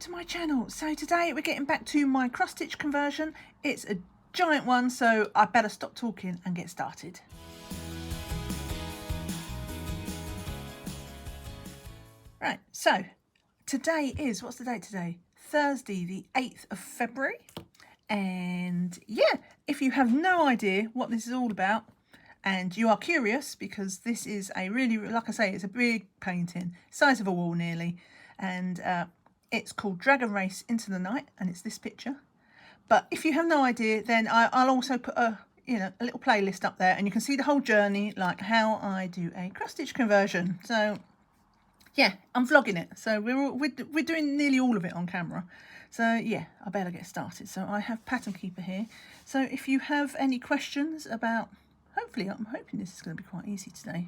to my channel. So today we're getting back to my cross stitch conversion. It's a giant one, so I better stop talking and get started. Right, so today is, what's the date today? Thursday the 8th of February. And yeah, if you have no idea what this is all about and you are curious, because this is a really, like I say, it's a big painting, size of a wall nearly, and it's called Dragon Race Into the Night, and it's this picture. But if you have no idea, then I'll also put a little playlist up there, and you can see the whole journey, like how I do a cross stitch conversion. So yeah, I'm vlogging it, so we're doing nearly all of it on camera. So yeah, I better get started. So I have Pattern Keeper here. So if you have any questions about, hopefully, I'm hoping this is going to be quite easy today.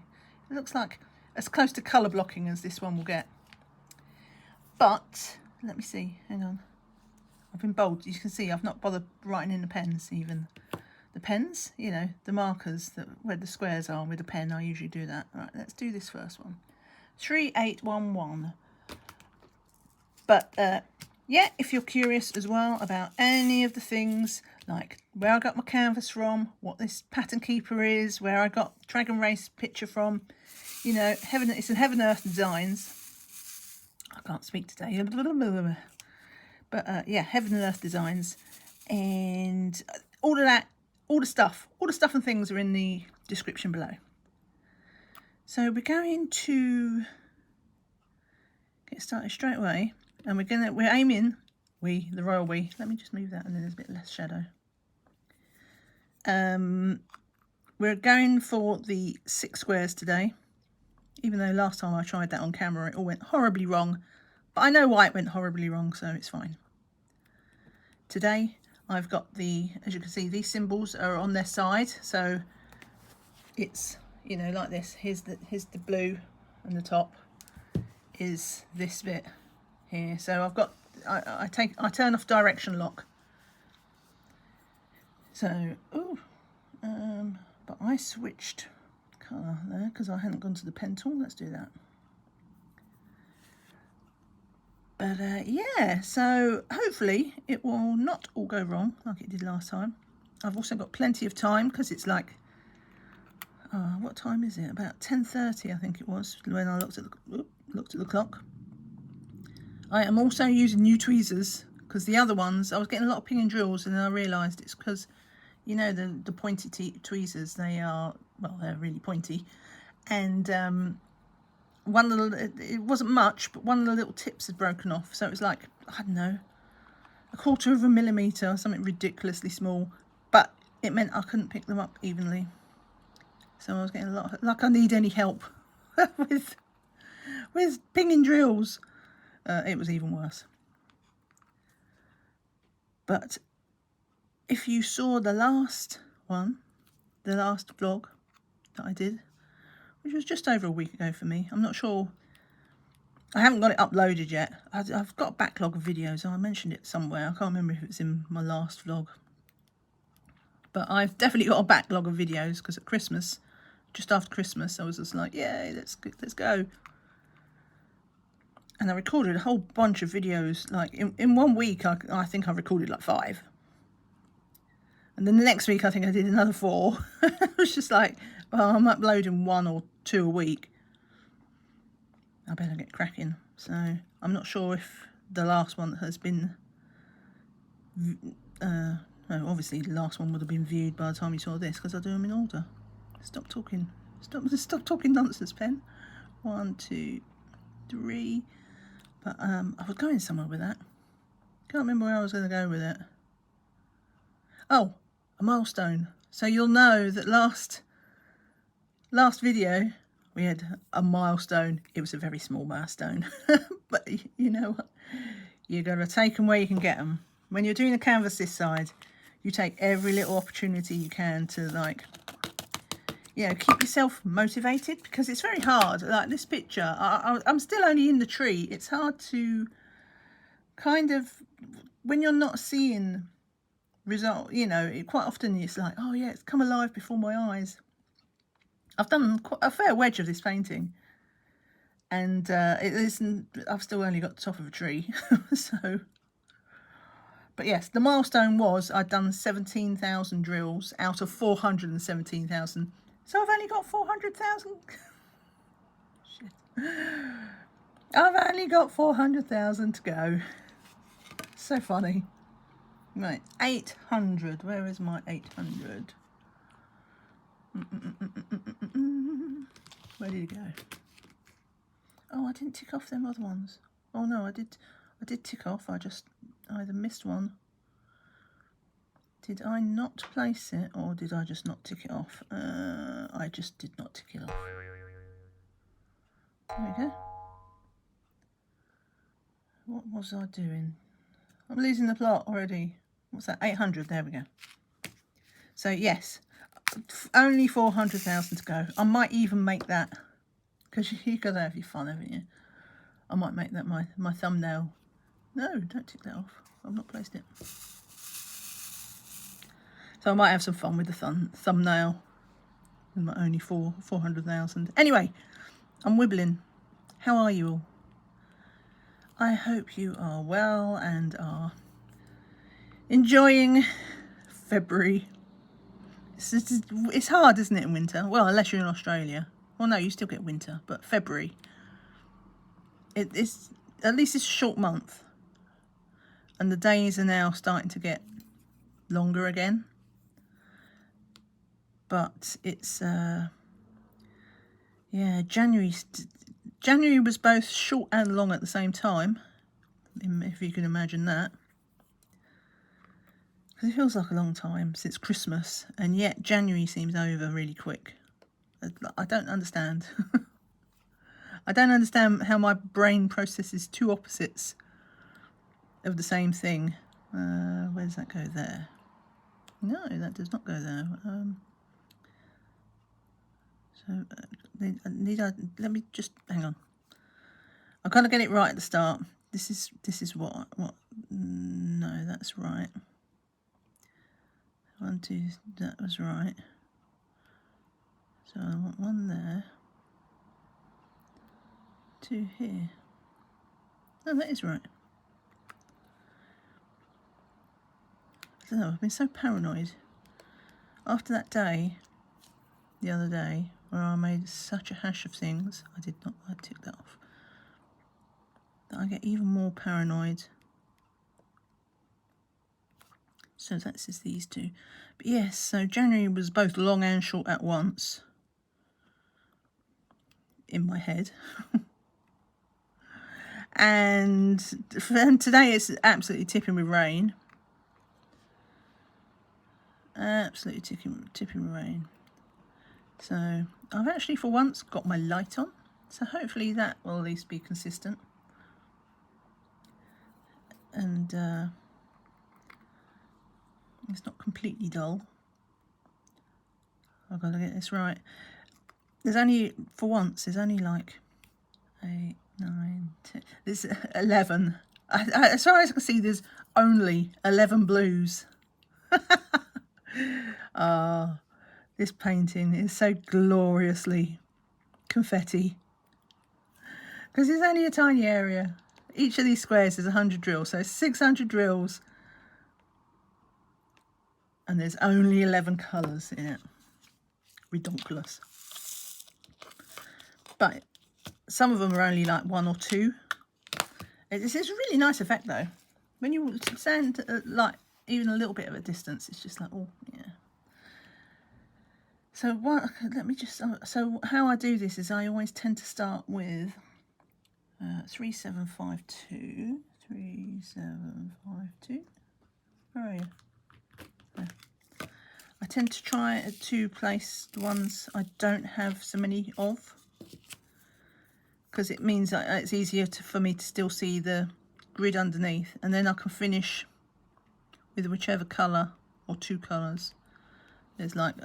It looks like as close to colour blocking as this one will get. But let me see, hang on. I've been bold. You can see I've not bothered writing in the pens even. The pens, you know, the markers that where the squares are with a pen, I usually do that. Right, let's do this first one. 3811. But yeah, if you're curious as well about any of the things, like where I got my canvas from, what this Pattern Keeper is, where I got Dragon Race picture from, you know, it's in Heaven Earth Designs. I can't speak today. But yeah, Heaven and Earth Designs, and all of that, all the stuff and things are in the description below. So we're going to get started straight away, and we're aiming, the royal we. Let me just move that, and then there's a bit less shadow. We're going for the 6 squares today, even though last time I tried that on camera it all went horribly wrong, but I know why it went horribly wrong, so it's fine. Today I've got as you can see, these symbols are on their side, so it's, you know, like this. Here's the blue, and the top is this bit here. So I've got, I turn off direction lock. So but I switched colour there because I hadn't gone to the pen tool. Let's do that. But yeah, so hopefully it will not all go wrong like it did last time. I've also got plenty of time because it's like, what time is it? About 10:30, I think it was, when I looked at the clock. I am also using new tweezers because the other ones, I was getting a lot of ping and drills, and then I realised it's because, you know, the pointy tweezers, they are, well, they're really pointy, and it wasn't much, but one of the little tips had broken off, so it was like, I don't know, 1/4 of a millimetre or something ridiculously small, but it meant I couldn't pick them up evenly. So I was getting a lot, like I need any help with pinging drills. It was even worse. But if you saw the last one, the last vlog that I did, which was just over a week ago for me, I'm not sure, I haven't got it uploaded yet. I've got a backlog of videos. I mentioned it somewhere. I can't remember if it was in my last vlog. But I've definitely got a backlog of videos because at Christmas, just after Christmas, I was just like, yay, let's go. And I recorded a whole bunch of videos. Like in 1 week, I think I recorded like 5. And then the next week, I think I did another 4. It was just like, well, I'm uploading 1 or 2 a week. I better get cracking. So I'm not sure if the last one has been, no, obviously the last one would have been viewed by the time you saw this, because I do them in order. Stop talking. Stop talking nonsense, pen. 1, 2, 3. But I was going somewhere with that. Can't remember where I was going to go with it. Oh, a milestone. So you'll know that last video we had a milestone. It was a very small milestone. But you know what? You got to take them where you can get them. When you're doing a canvas this side, you take every little opportunity you can to, like, you know, keep yourself motivated, because it's very hard. Like this picture, I'm still only in the tree. It's hard to kind of, when you're not seeing result, you know, quite often it's like, oh yeah, it's come alive before my eyes. I've done quite a fair wedge of this painting, And it isn't, I've still only got the top of a tree. So, but yes, the milestone was I'd done 17,000 drills out of 417,000. So I've only got 400,000. Shit. I've only got 400,000 to go. So funny. Right, 800. Where is my 800? Where did it go? Oh, I didn't tick off them other ones. Oh no, I did tick off. I just either missed one. Did I not place it, or did I just not tick it off? I just did not tick it off. There we go. What was I doing? I'm losing the plot already. What's that? 800. There we go. So yes, only 400,000 to go. I might even make that, because you gotta have your fun, haven't you? I might make that my thumbnail. No, don't tick that off. I've not placed it. So I might have some fun with the thumbnail. With my only 400,000. Anyway, I'm wibbling. How are you all? I hope you are well and are enjoying February. It's hard, isn't it, in winter? Well, unless you're in Australia. Well, no, you still get winter, but February. It's at least it's a short month, and the days are now starting to get longer again. But it's yeah, January was both short and long at the same time, if you can imagine that. Because it feels like a long time since Christmas, and yet January seems over really quick. I don't understand. I don't understand how my brain processes two opposites of the same thing. Where does that go? There. No, that does not go there. Let me just hang on. I gotta get it right at the start. This is what no, that's right. 1, 2, that was right. So I want one there. 2 here. No, that is right. I don't know, I've been so paranoid. After that day, the other day, where I made such a hash of things, I ticked that off. That I get even more paranoid. So that's just these two. But yes, so January was both long and short at once. In my head. And today it's absolutely tipping with rain. Absolutely tipping with rain. So I've actually for once got my light on. So hopefully that will at least be consistent. And it's not completely dull. I've got to get this right. There's only, for once, there's only like 8, 9, 10. There's 11. As far as I can see, there's only 11 blues. This painting is so gloriously confetti. Because it's only a tiny area. Each of these squares is 100 drills, so 600 drills. And there's only 11 colours in it. Ridiculous. But some of them are only like 1 or 2. It's a really nice effect though. When you stand like even a little bit of a distance, it's just like, oh yeah. So what? Let me just. So how I do this is I always tend to start with 3752. 3752. Where are you? There. I tend to try to place the ones I don't have so many of, because it means that it's easier for me to still see the grid underneath, and then I can finish with whichever colour or 2 colours there's like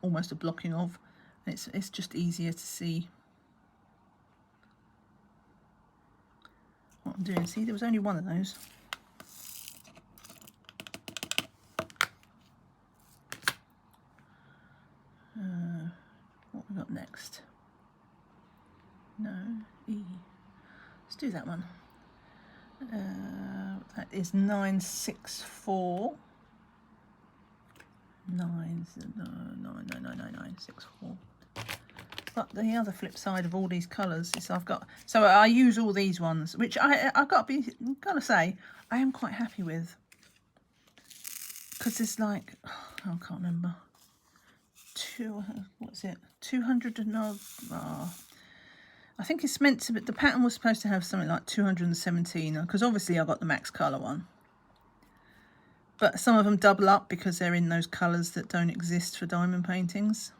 almost a blocking of, and it's just easier to see what I'm doing. See, there was only one of those. What we got next? No, E do that one. That is 964. 964. But the other flip side of all these colours is I've got, so I use all these ones, which I've gotta say I am quite happy with, because it's like, I can't remember, what's it, 200 and I think it's meant to be, the pattern was supposed to have something like 217, because obviously I got the max colour one. But some of them double up because they're in those colours that don't exist for diamond paintings.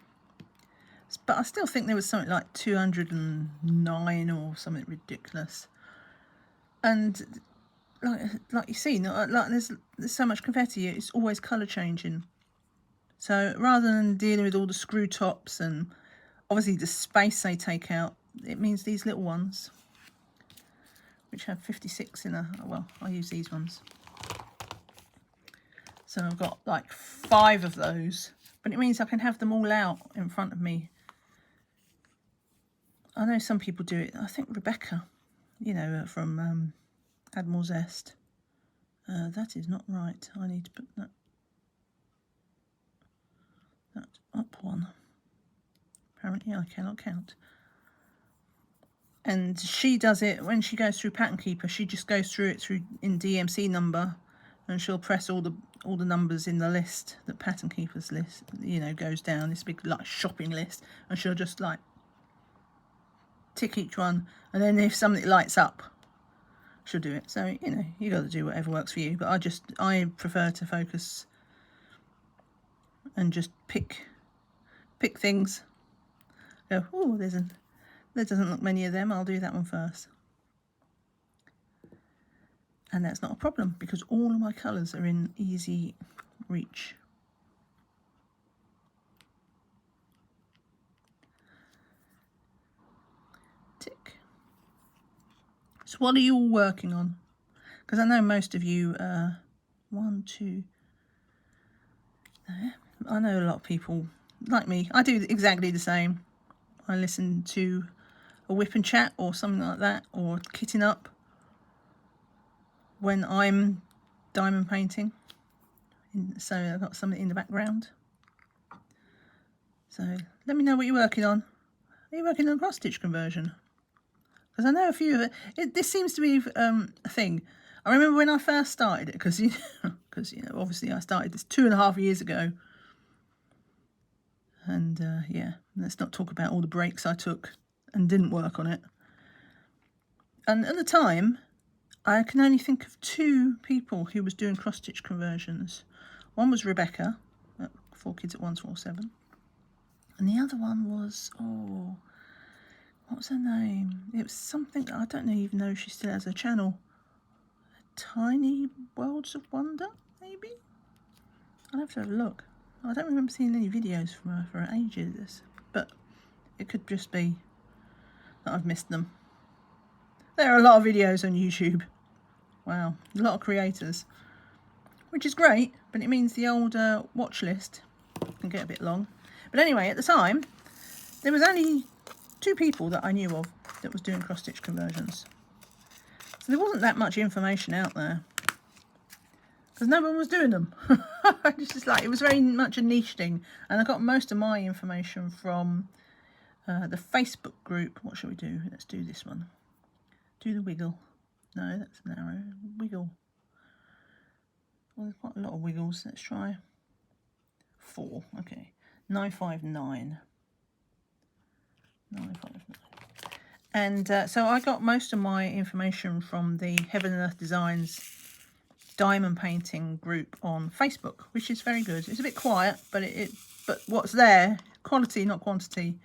But I still think there was something like 209 or something ridiculous. And like you see, like there's so much confetti, it's always colour changing. So rather than dealing with all the screw tops and obviously the space they take out, it means these little ones, which have 56 in a, well, I use these ones. So I've got like 5 of those, but it means I can have them all out in front of me. I know some people do it. I think Rebecca, you know, from Admiral Zest. That is not right. I need to put that up one. Apparently I cannot count. And she does it when she goes through Pattern Keeper. She just goes through it in DMC number, and she'll press all the numbers in the list that Pattern Keeper's list, you know, goes down this big like shopping list, and she'll just like tick each one, and then if something lights up, she'll do it. So you know, you got to do whatever works for you. But I prefer to focus and just pick things. Go, oh, there doesn't look many of them. I'll do that one first. And that's not a problem because all of my colours are in easy reach. Tick. So what are you all working on? Because I know most of you, 1, 2, there. I know a lot of people like me. I do exactly the same. I listen to a WIP and Chat or something like that, or kitting up when I'm diamond painting. So I've got something in the background. So let me know what you're working on. Are you working on cross stitch conversion? Because I know a few of it. This seems to be a thing. I remember when I first started it, because you know, obviously I started this 2.5 years ago. And yeah, let's not talk about all the breaks I took and didn't work on it. And at the time, I can only think of 2 people who was doing cross-stitch conversions. One was Rebecca, at 4 Kids at 147. And the other one was, oh, what was her name? It was something, I don't even know if she still has a channel. Tiny Worlds of Wonder, maybe? I'll have to have a look. I don't remember seeing any videos from her for ages, but it could just be that I've missed them. There are a lot of videos on YouTube. Wow, a lot of creators, which is great, but it means the old watch list can get a bit long. But anyway, at the time, there was only 2 people that I knew of that was doing cross-stitch conversions. So there wasn't that much information out there, because no one was doing them. It's just like, it was very much a niche thing. And I got most of my information from the Facebook group. What shall we do? Let's do this one. Do the wiggle. No, that's narrow. Wiggle. Well, there's quite a lot of wiggles. Let's try 4. Okay. 959. 959. And so I got most of my information from the Heaven and Earth Designs diamond painting group on Facebook, which is very good. It's a bit quiet, but but what's there, quality not quantity.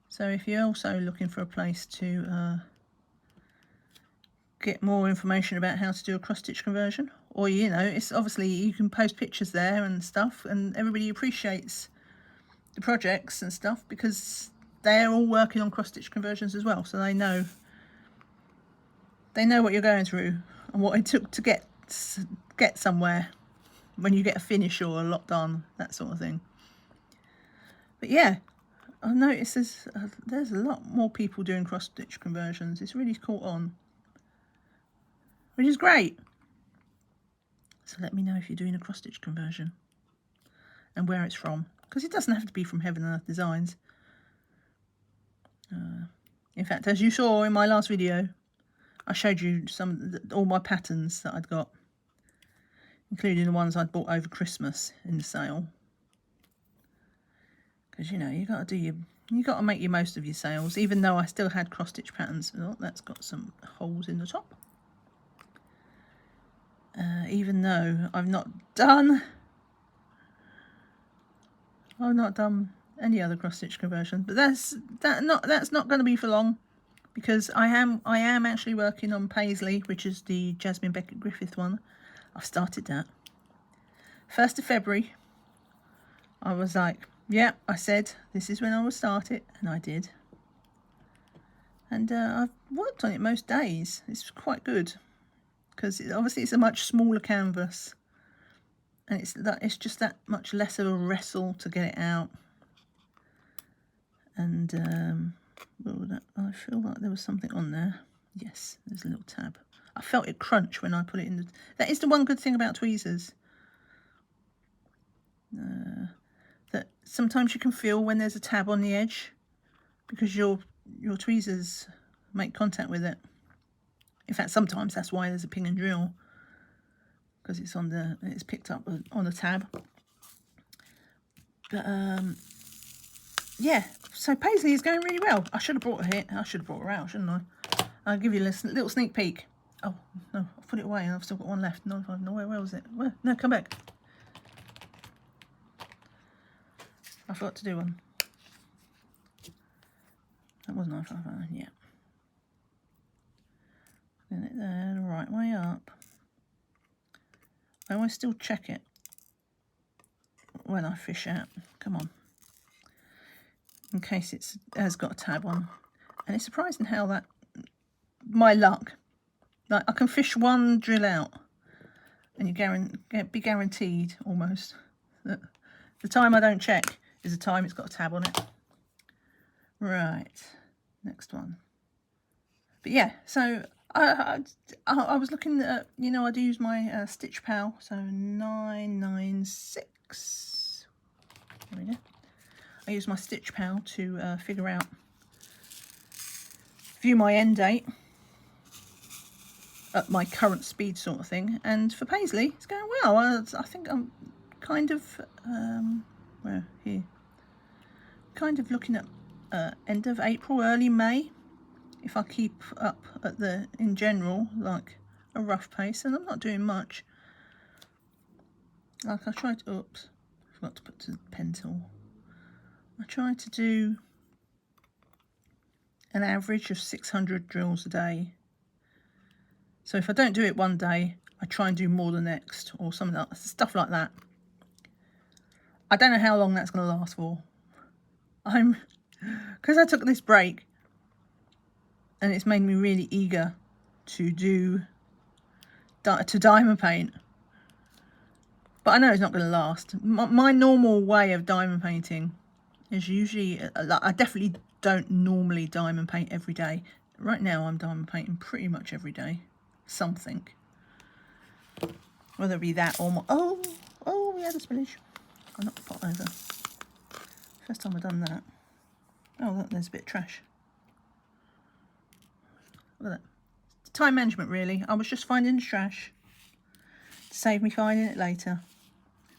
So if you're also looking for a place to get more information about how to do a cross-stitch conversion, or you know, it's obviously you can post pictures there and stuff, and everybody appreciates the projects and stuff because they're all working on cross-stitch conversions as well, so they know what you're going through and what it took to get somewhere when you get a finish or a lot done, that sort of thing. But yeah, I've noticed there's a lot more people doing cross-stitch conversions. It's really caught on, which is great. So let me know if you're doing a cross-stitch conversion and where it's from, because it doesn't have to be from Heaven and Earth Designs. In fact, as you saw in my last video, I showed you all my patterns that I'd got, including the ones I'd bought over Christmas in the sale. Because, you know, you got to make your most of your sales, even though I still had cross-stitch patterns. Oh, that's got some holes in the top. Even though I've not done any other cross-stitch conversion, but that's not going to be for long, because I am actually working on Paisley, which is the Jasmine Beckett Griffith one. I've started that. 1st of February, I was like, yeah, I said this is when I will start it, and I did. And I've worked on it most days. It's quite good, because obviously it's a much smaller canvas, and it's just that much less of a wrestle to get it out. And I feel like there was something on there. Yes, there's a little tab. I felt it crunch when I put it in. That is the one good thing about tweezers. That sometimes you can feel when there's a tab on the edge, because your tweezers make contact with it. In fact, sometimes that's why there's a ping and drill, because it's picked up on a tab. But yeah, so Paisley is going really well. I should have brought her here. I should have brought her out, shouldn't I? I'll give you a little sneak peek. Oh no, I've put it away and I've still got one left. No, where was it? Where? No, come back. I forgot to do one. That was 955, yeah. Then it there, the right way up. I always still check it when I fish out. Come on. In case it has got a tab on. And it's surprising how that, my luck, like I can fish one drill out and you be guaranteed almost that the time I don't check is the time it's got a tab on it. Right, next one. But yeah, so I was looking at, you know, I do use my Stitch Pal, so 996. There we go. I use my Stitch Pal to figure out, view my end date at my current speed sort of thing. And for Paisley, it's going well. I think I'm kind of, where here? Kind of looking at end of April, early May, if I keep up at in general, like a rough pace, and I'm not doing much. Like I tried to, oops, forgot to put the pen tool. I try to do an average of 600 drills a day. So if I don't do it one day, I try and do more the next, or something like stuff like that. I don't know how long that's going to last for. Because I took this break, and it's made me really eager to diamond paint. But I know it's not going to last. My normal way of diamond painting is usually, I definitely don't normally diamond paint every day. Right now I'm diamond painting pretty much every day. Something. Whether it be that or more. Oh, we had a spillage. I knocked the pot over. First time I've done that. Oh, look, there's a bit of trash. Look at that. Time management, really. I was just finding the trash to save me finding it later.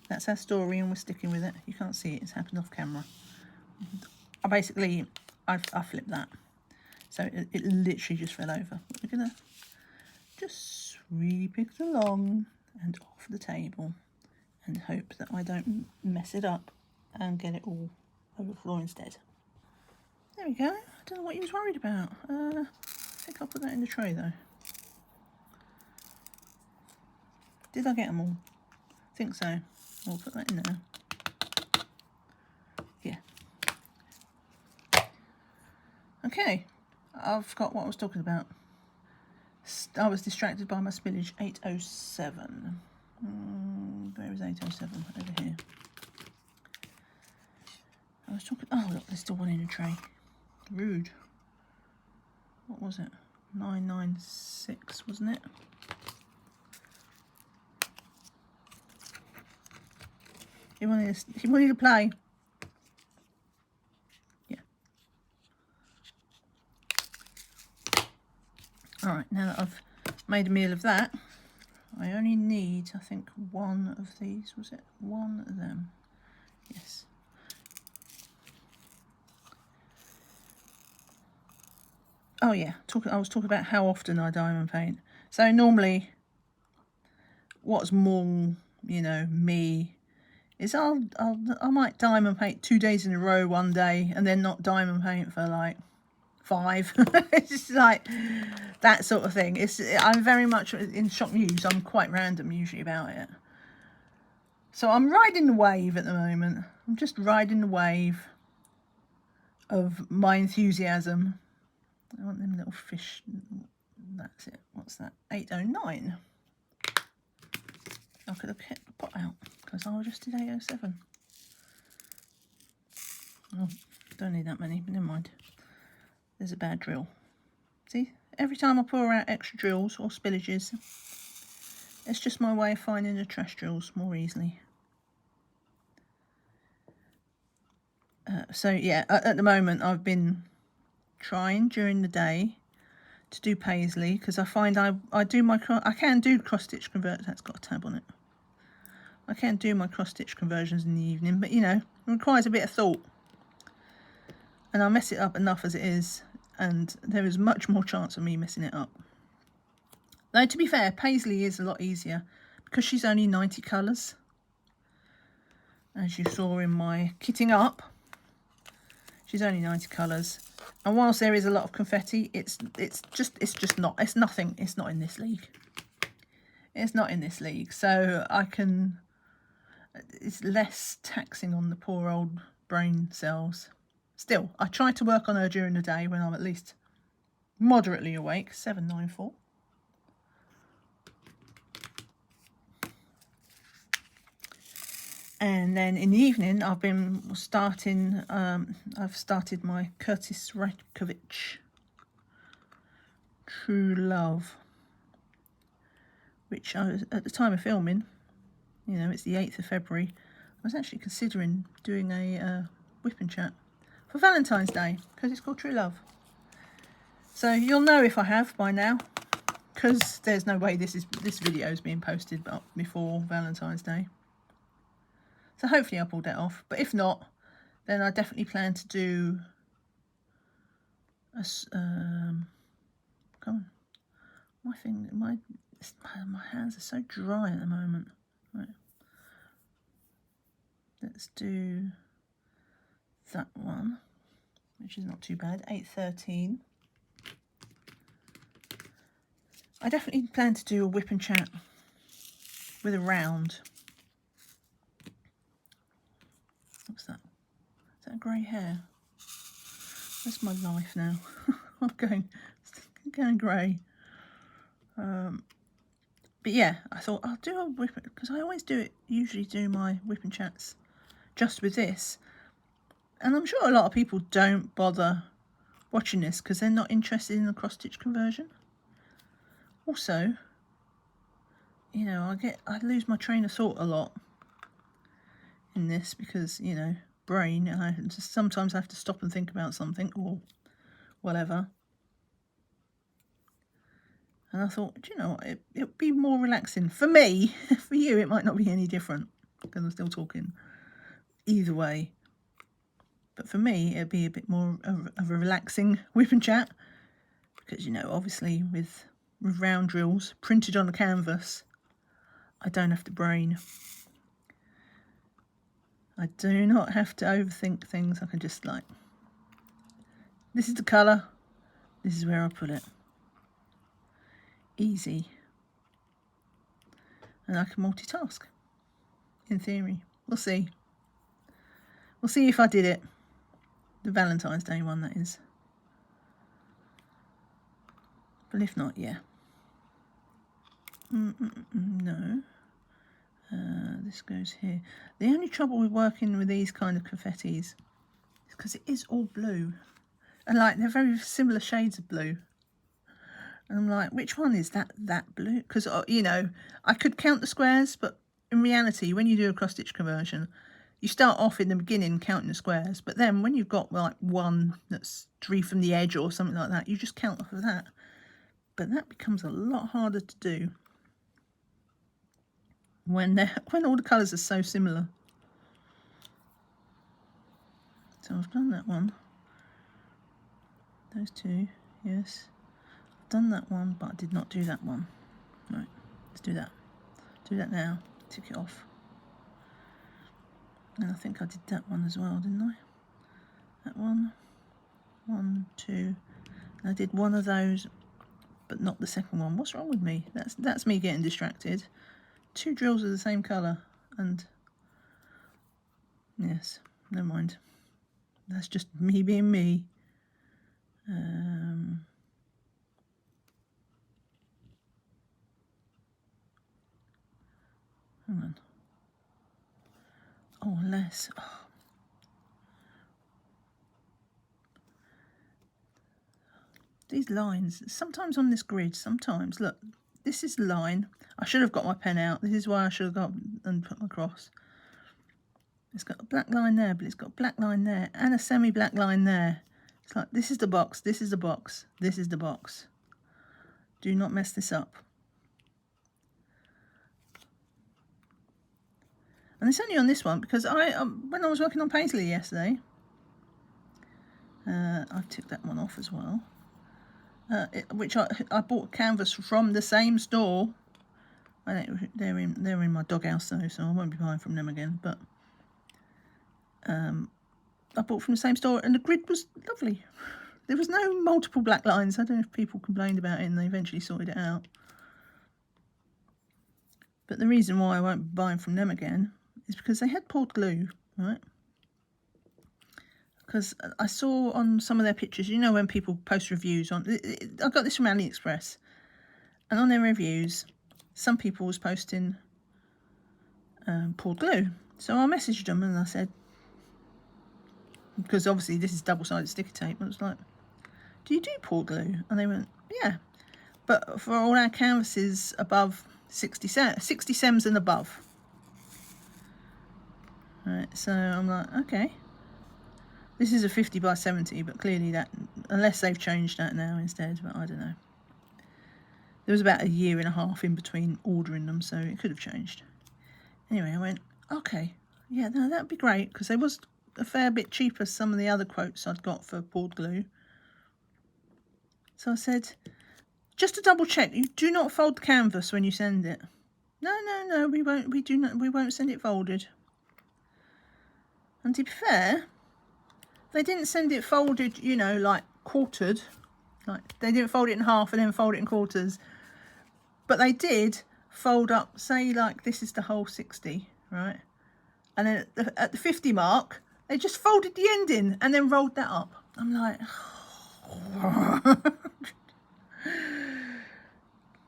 That's our story, and we're sticking with it. You can't see it. It's happened off camera. I flipped that. So it literally just fell over. We're going to just sweep it along and off the table and hope that I don't mess it up and get it all over the floor instead. There we go. I don't know what you was worried about. I think I'll put that in the tray though. Did I get them all? I think so. I'll put that in there. Yeah. Okay. I've forgot what I was talking about. I was distracted by my spillage. 807. Where is 807? Over here. I was talking, oh look, there's still one in a tray. Rude. What was it? 996, wasn't it? He wanted to play. Yeah. Alright, now that I've made a meal of that, I only need, I think, one of these. Was it one of them? Yes. Oh yeah, I was talking about how often I diamond paint. So normally, what's more, you know, me, is I might diamond paint 2 days in a row one day, and then not diamond paint for like 5. It's just like that sort of thing. I'm very much in shop news. I'm quite random usually about it. So I'm riding the wave at the moment. I'm just riding the wave of my enthusiasm. I want them little fish. That's it. What's that? 809. I could have kept the pot out because I just did 807. Oh, don't need that many, but never mind. There's a bad drill. See, every time I pour out extra drills or spillages, it's just my way of finding the trash drills more easily. So yeah, at the moment I've been trying during the day to do paisley because I find I can do cross stitch convert. That's got a tab on it. I can do my cross stitch conversions in the evening, but you know, it requires a bit of thought, and I mess it up enough as it is, and there is much more chance of me messing it up. Though to be fair, paisley is a lot easier because she's only 90 colours, as you saw in my kitting up. She's only 90 colours, and whilst there is a lot of confetti, it's nothing. It's not in this league. It's not in this league, so it's less taxing on the poor old brain cells. Still, I try to work on her during the day when I'm at least moderately awake. 794. And then in the evening, I've started my Curtis Ratkovich True Love, which at the time of filming, you know, it's the 8th of February, I was actually considering doing a WIP Chat for Valentine's Day because it's called True Love. So you'll know if I have by now, because there's no way this video is being posted up before Valentine's Day. So hopefully I pulled that off. But if not, then I definitely plan to do a come on, my hands are so dry at the moment. Right, let's do that one, which is not too bad. 813. I definitely plan to do a WIP Chat with a round. What's that? Is that grey hair? That's my life now. I'm going grey. But yeah, I thought I'll do a WIP, because I always usually do my WIP Chats just with this. And I'm sure a lot of people don't bother watching this because they're not interested in the cross stitch conversion. Also, you know, I lose my train of thought a lot in this because, you know, brain, and I just sometimes have to stop and think about something or whatever. And I thought, do you know what, it would be more relaxing for me. For you, it might not be any different because I'm still talking either way. But for me, it'd be a bit more of a relaxing WIP Chat because, you know, obviously with round drills printed on a canvas, I don't have to brain. I do not have to overthink things. I can just like, this is the colour, this is where I put it. Easy. And I can multitask, in theory. We'll see. We'll see if I did it. The Valentine's Day one, that is. But if not, yeah. No. This goes here. The only trouble with working with these kind of confettis because it is all blue. And like, they're very similar shades of blue. And I'm like, which one is that blue? Because, you know, I could count the squares, but in reality, when you do a cross-stitch conversion, you start off in the beginning counting the squares. But then when you've got like one that's 3 from the edge or something like that, you just count off of that. But that becomes a lot harder to do when all the colours are so similar. So I've done that one. Those two, yes. I've done that one, but I did not do that one. Right, let's do that. Do that now. Tick it off. And I think I did that one as well, didn't I? That one. 1, 2. And I did one of those, but not the second one. What's wrong with me? That's me getting distracted. 2 drills of the same colour, and yes, never mind. That's just me being me. Hang on. Oh, less. Oh. These lines, sometimes on this grid, sometimes, look, this is the line. I should have got my pen out. This is why I should have got and put my cross. It's got a black line there, but it's got a black line there and a semi-black line there. It's like, this is the box, this is the box, this is the box. Do not mess this up. And it's only on this one because when I was working on Paisley yesterday, I took that one off as well. Which I bought canvas from the same store. They're in my doghouse though, so I won't be buying from them again. But I bought from the same store, and the grid was lovely. There was no multiple black lines. I don't know if people complained about it, and they eventually sorted it out. But the reason why I won't be buying from them again is because they had poured glue, right? Because I saw on some of their pictures, you know, when people post reviews on, I got this from AliExpress, and on their reviews, some people was posting poured glue. So I messaged them and I said, because obviously this is double-sided sticky tape, I was like, do you do poured glue? And they went, yeah, but for all our canvases above 60 sems and above. Right, so I'm like, okay. This is a 50 by 70, but clearly that, unless they've changed that now instead, but I don't know. There was about 1.5 years in between ordering them, so it could have changed. Anyway, I went, okay, yeah, no, that'd be great, because they was a fair bit cheaper some of the other quotes I'd got for poured glue. So I said, just to double check, you do not fold the canvas when you send it. No, we won't. We won't send it folded. And to be fair, they didn't send it folded, you know, like quartered. Like they didn't fold it in half and then fold it in quarters. But they did fold up, say like this is the whole 60, right? And then at the 50 mark, they just folded the end in and then rolled that up. I'm like,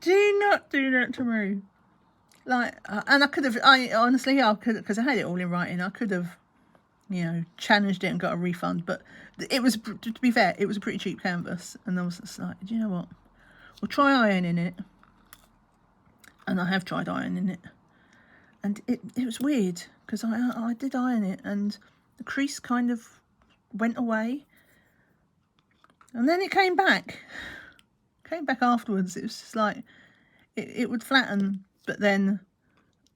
do not do that to me. Like, and I could have, honestly, because I had it all in writing, I could have, you know, challenged it and got a refund. But it was, to be fair, it was a pretty cheap canvas. And I was just like, do you know what? We'll try ironing it. And I have tried ironing it. And it was weird, because I did iron it, and the crease kind of went away. And then it came back. Came back afterwards. It was just like, it would flatten, but then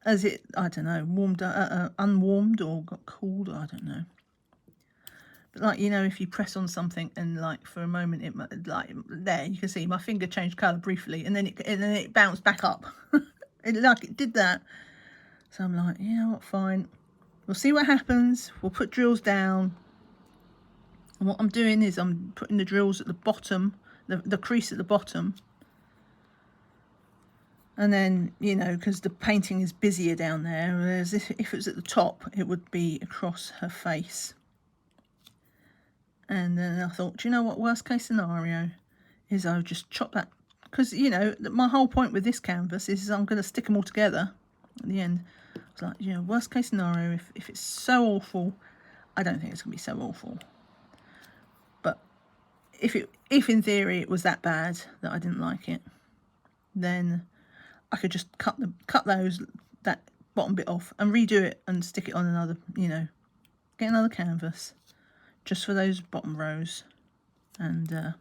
as it, I don't know, warmed, unwarmed or got cooled, I don't know. But like, you know, if you press on something and like for a moment, it like there, you can see my finger changed colour briefly, and then it bounced back up. It did that. So I'm like, you know what, fine. We'll see what happens. We'll put drills down. And what I'm doing is I'm putting the drills at the bottom, the crease at the bottom. And then, you know, because the painting is busier down there, whereas if it was at the top, it would be across her face. And then I thought, do you know what, worst case scenario is I would just chop that. Because, you know, my whole point with this canvas is I'm going to stick them all together at the end. It's like, you know, worst case scenario, if it's so awful, I don't think it's going to be so awful. if in theory it was that bad that I didn't like it, then I could just cut that bottom bit off and redo it and stick it on another, you know, get another canvas just for those bottom rows and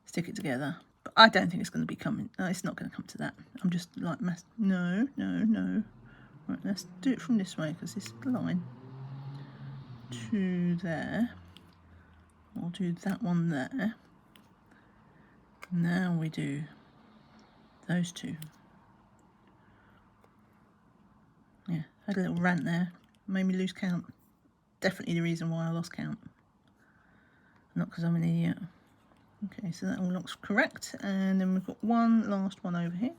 stick it together. But I don't think it's going to be coming. No, it's not going to come to that. I'm just like, no. Right, let's do it from this way, because this line to there. I'll do that one there. Now we do those two. Yeah, had a little rant there. Made me lose count. Definitely the reason why I lost count. Not because I'm an idiot. Okay, so that all looks correct. And then we've got one last one over here.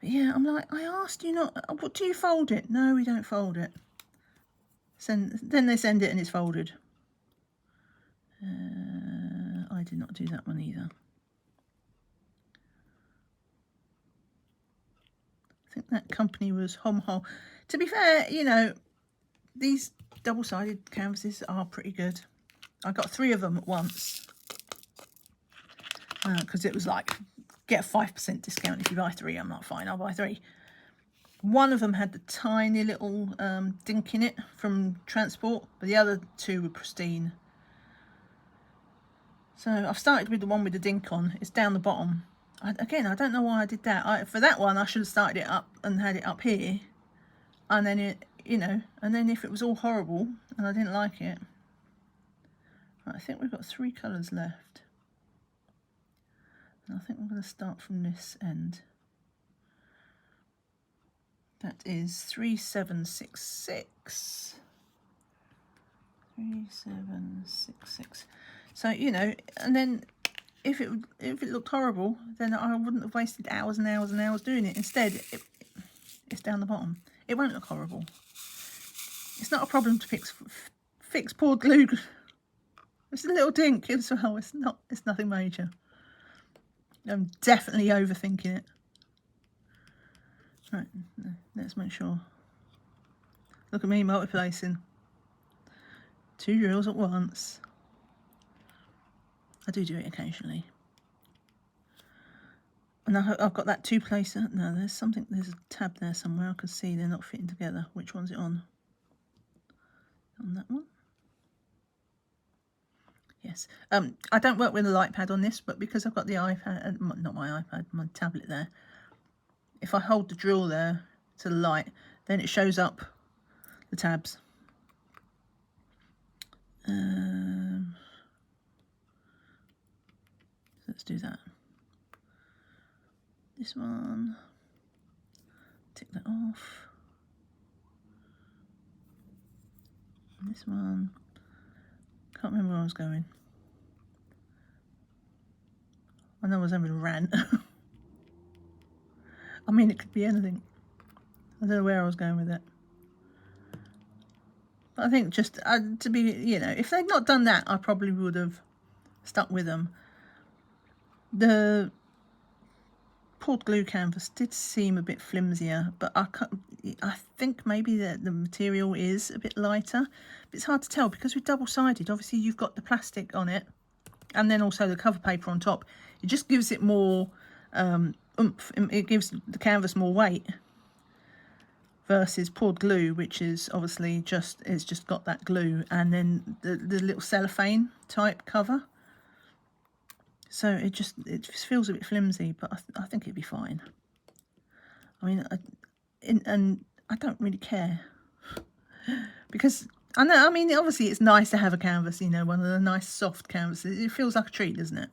But yeah, I'm like, I asked you not, what do you fold it? No, we don't fold it. Then they send it and it's folded. I did not do that one either. I think that company was Hom Ho. To be fair, you know, these double-sided canvases are pretty good. I got 3 of them at once because it was like, get a 5% discount if you buy 3. I'm like, fine, I'll buy 3. One of them had the tiny little dink in it from transport, but the other 2 were pristine. So I've started with the one with the dink on. It's down the bottom. Again, I don't know why I did that. For that one, I should have started it up and had it up here. And then it, you know, and then if it was all horrible and I didn't like it. Right, I think we've got 3 colours left. And I think we're going to start from this end. That is 3766. 3766. So, you know, and then if it looked horrible, then I wouldn't have wasted hours and hours and hours doing it. Instead, it's down the bottom. It won't look horrible. It's not a problem to fix poured glue. It's a little dink as well. It's nothing major. I'm definitely overthinking it. Right, let's make sure. Look at me multiplacing. 2 drills at once. I do it occasionally. And I've got that 2-placer. No, there's a tab there somewhere. I can see they're not fitting together. Which one's it on? On that one? Yes. I don't work with a light pad on this, but because I've got the iPad, not my iPad, my tablet there. If I hold the drill there to the light, then it shows up the tabs. Let's do that. This one, tick that off. And this one, can't remember where I was going. I know I was having a rant. I mean, it could be anything. I don't know where I was going with it. But I think just to be, you know, if they'd not done that, I probably would have stuck with them. The poured glue canvas did seem a bit flimsier, but I think maybe the material is a bit lighter. But it's hard to tell because with double-sided, obviously you've got the plastic on it and then also the cover paper on top. It just gives it more oomph. It gives the canvas more weight versus poured glue, which is obviously it's just got that glue and then the little cellophane type cover. So it just feels a bit flimsy, but I think it'd be fine. I mean, and I don't really care because I know. I mean, obviously it's nice to have a canvas, you know, one of the nice soft canvases. It feels like a treat, doesn't it?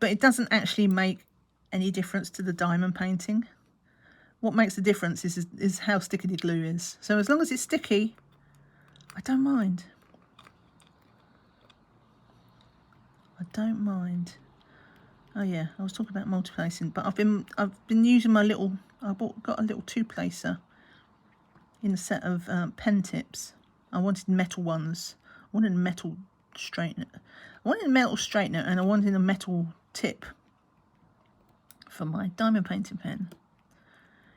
But it doesn't actually make any difference to the diamond painting. What makes the difference is how sticky the glue is. So as long as it's sticky, I don't mind. I don't mind. Oh yeah, I was talking about multi-placing, but I've been using my little. Got a little 2-placer in a set of pen tips. I wanted metal ones. I wanted a metal straightener. And I wanted a metal tip for my diamond painting pen.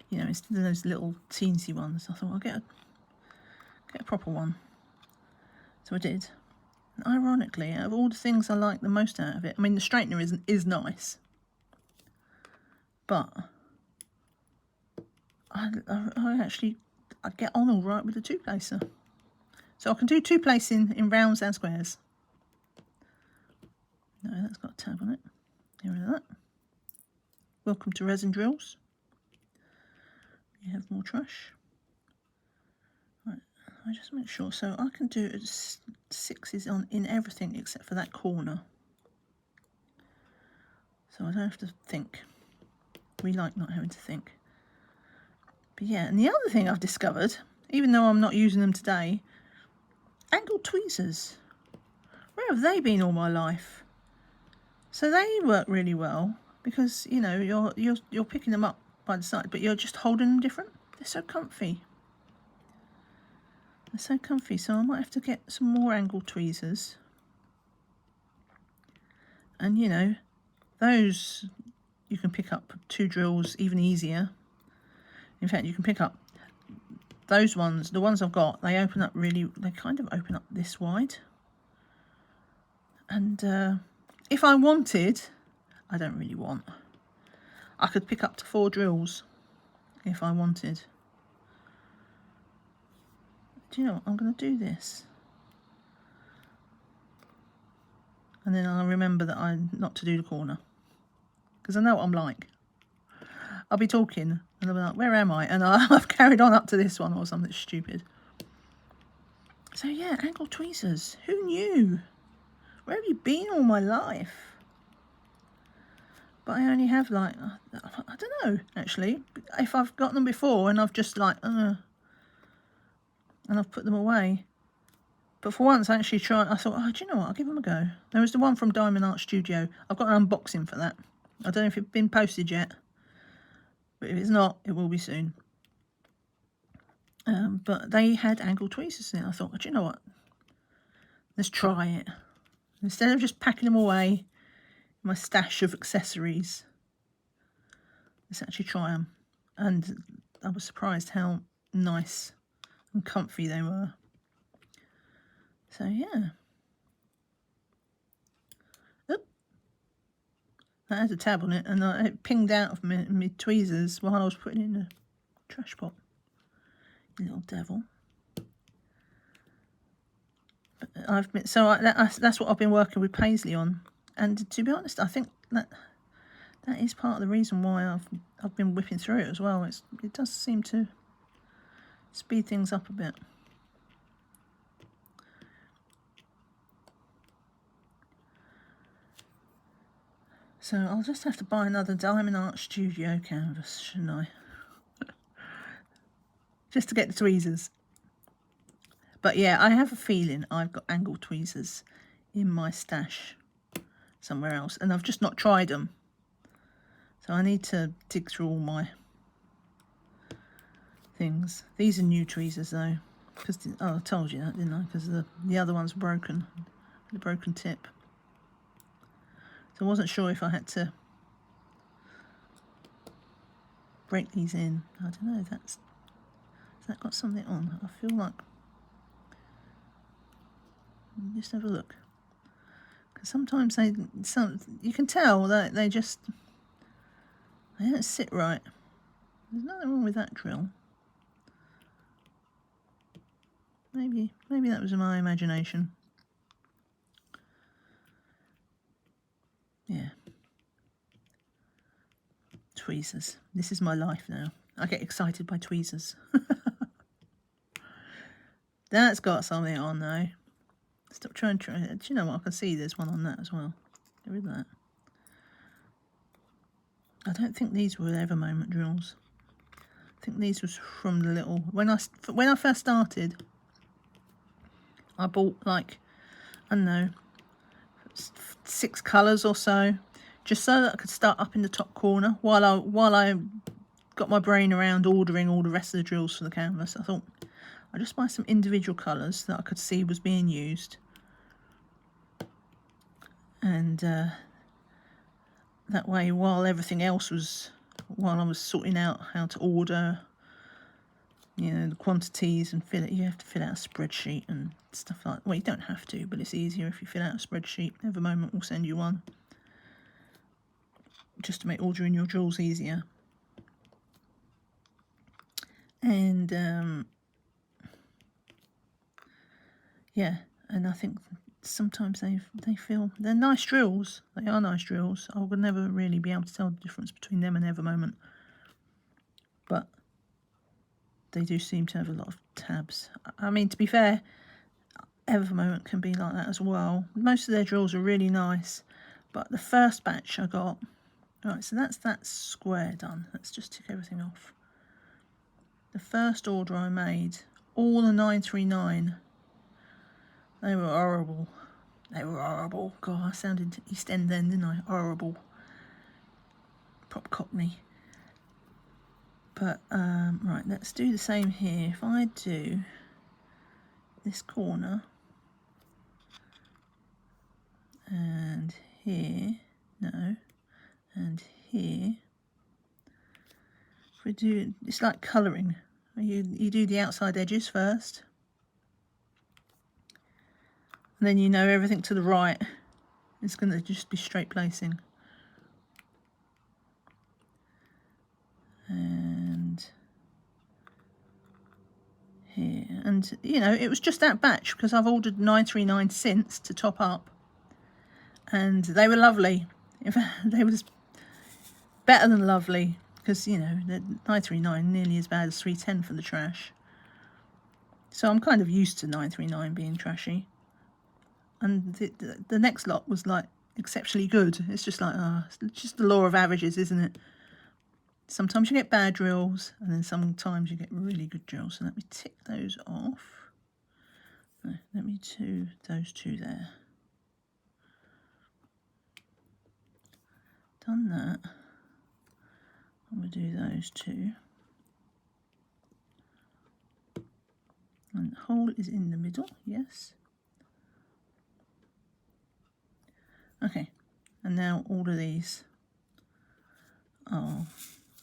You know, instead of those little teensy ones, I thought I'll get a proper one. So I did. And ironically, out of all the things I like the most out of it, I mean, the straightener is nice, but I get on all right with the two-placer. So I can do two-placing in rounds and squares. No, that's got a tab on it. Get rid of that. Welcome to resin drills. You have more trash. Right, I just make sure. So I can do sixes in everything except for that corner. So I don't have to think. We like not having to think. But yeah, and the other thing I've discovered, even though I'm not using them today, angled tweezers. Where have they been all my life? So they work really well because, you know, you're picking them up by the side, but you're just holding them different. They're so comfy. They're so comfy. So I might have to get some more angled tweezers. And, you know, those you can pick up 2 drills even easier. In fact, you can pick up those ones, the ones I've got, they open up really, they kind of open up this wide. And if I wanted, I don't really want, I could pick up to 4 drills if I wanted. Do you know what? I'm going to do this. And then I'll remember that I'm not to do the corner. Because I know what I'm like. I'll be talking and I'll be like, where am I? And I've carried on up to this one or something stupid. So yeah, angled tweezers. Who knew? Where have you been all my life? But I only have like, I don't know, actually. If I've got them before and I've just like, and I've put them away. But for once, I actually tried, I thought, oh, do you know what? I'll give them a go. There was the one from Diamond Art Studio. I've got an unboxing for that. I don't know if it's been posted yet. But if it's not, it will be soon. But they had angled tweezers in it. I thought, do you know what? Let's try it. Instead of just packing them away in my stash of accessories, let's actually try them. And I was surprised how nice and comfy they were. So yeah. Oop. That had a tab on it, and it pinged out of my tweezers while I was putting it in the trash pot. You little devil. But that's what I've been working with Paisley on, and to be honest, I think that is part of the reason why I've been whipping through it as well. It does seem to speed things up a bit. So I'll just have to buy another Diamond Art Studio canvas, shouldn't I? Just to get the tweezers. But yeah, I have a feeling I've got angled tweezers in my stash somewhere else, and I've just not tried them. So I need to dig through all my things. These are new tweezers though, because I told you that, didn't I? Because the other one's broken, the broken tip. So I wasn't sure if I had to break these in. I don't know. Has that got something on? I feel like. Just have a look. Because sometimes you can tell that they don't sit right. There's nothing wrong with that drill. Maybe that was my imagination. Yeah. Tweezers. This is my life now. I get excited by tweezers. That's got something on though. Stop trying to. Do you know what? I can see there's one on that as well. Get rid of that. I don't think these were ever moment drills. I think these was from the little. When I first started, I bought like, I don't know, 6 colours or so, just so that I could start up in the top corner while I got my brain around ordering all the rest of the drills for the canvas. I thought I'd just buy some individual colours that I could see was being used, and that way, while I was sorting out how to order you know, the quantities and fill it. You have to fill out a spreadsheet and stuff like. Well, you don't have to, but it's easier if you fill out a spreadsheet. Evermoment will send you one, just to make ordering your drills easier. And yeah, and I think sometimes they feel they're nice drills. They are nice drills. I would never really be able to tell the difference between them and Evermoment, but they do seem to have a lot of tabs. I mean, to be fair, Evermoment can be like that as well. Most of their drills are really nice, but the first batch I got, right, so that's that square done. Let's just tick everything off. The first order I made, all the 939, they were horrible. They were horrible. God, I sounded East End then, didn't I? Horrible. Prop Cockney. But, right, let's do the same here. If I do this corner, and here, no, and here. If we do, it's like colouring. You do the outside edges first, and then you know everything to the right is going to just be straight placing. And here, and you know, it was just that batch because I've ordered 939 since to top up, and they were lovely. In fact, they was better than lovely, because you know the 939 nearly as bad as 310 for the trash. So I'm kind of used to 939 being trashy, and the next lot was like exceptionally good. It's just like it's just the law of averages, isn't it? Sometimes you get bad drills, and then sometimes you get really good drills. So let me tick those off. No, let me do those two there. Done that. I'm going to do those two. And the hole is in the middle, yes. Okay, and now all of these are,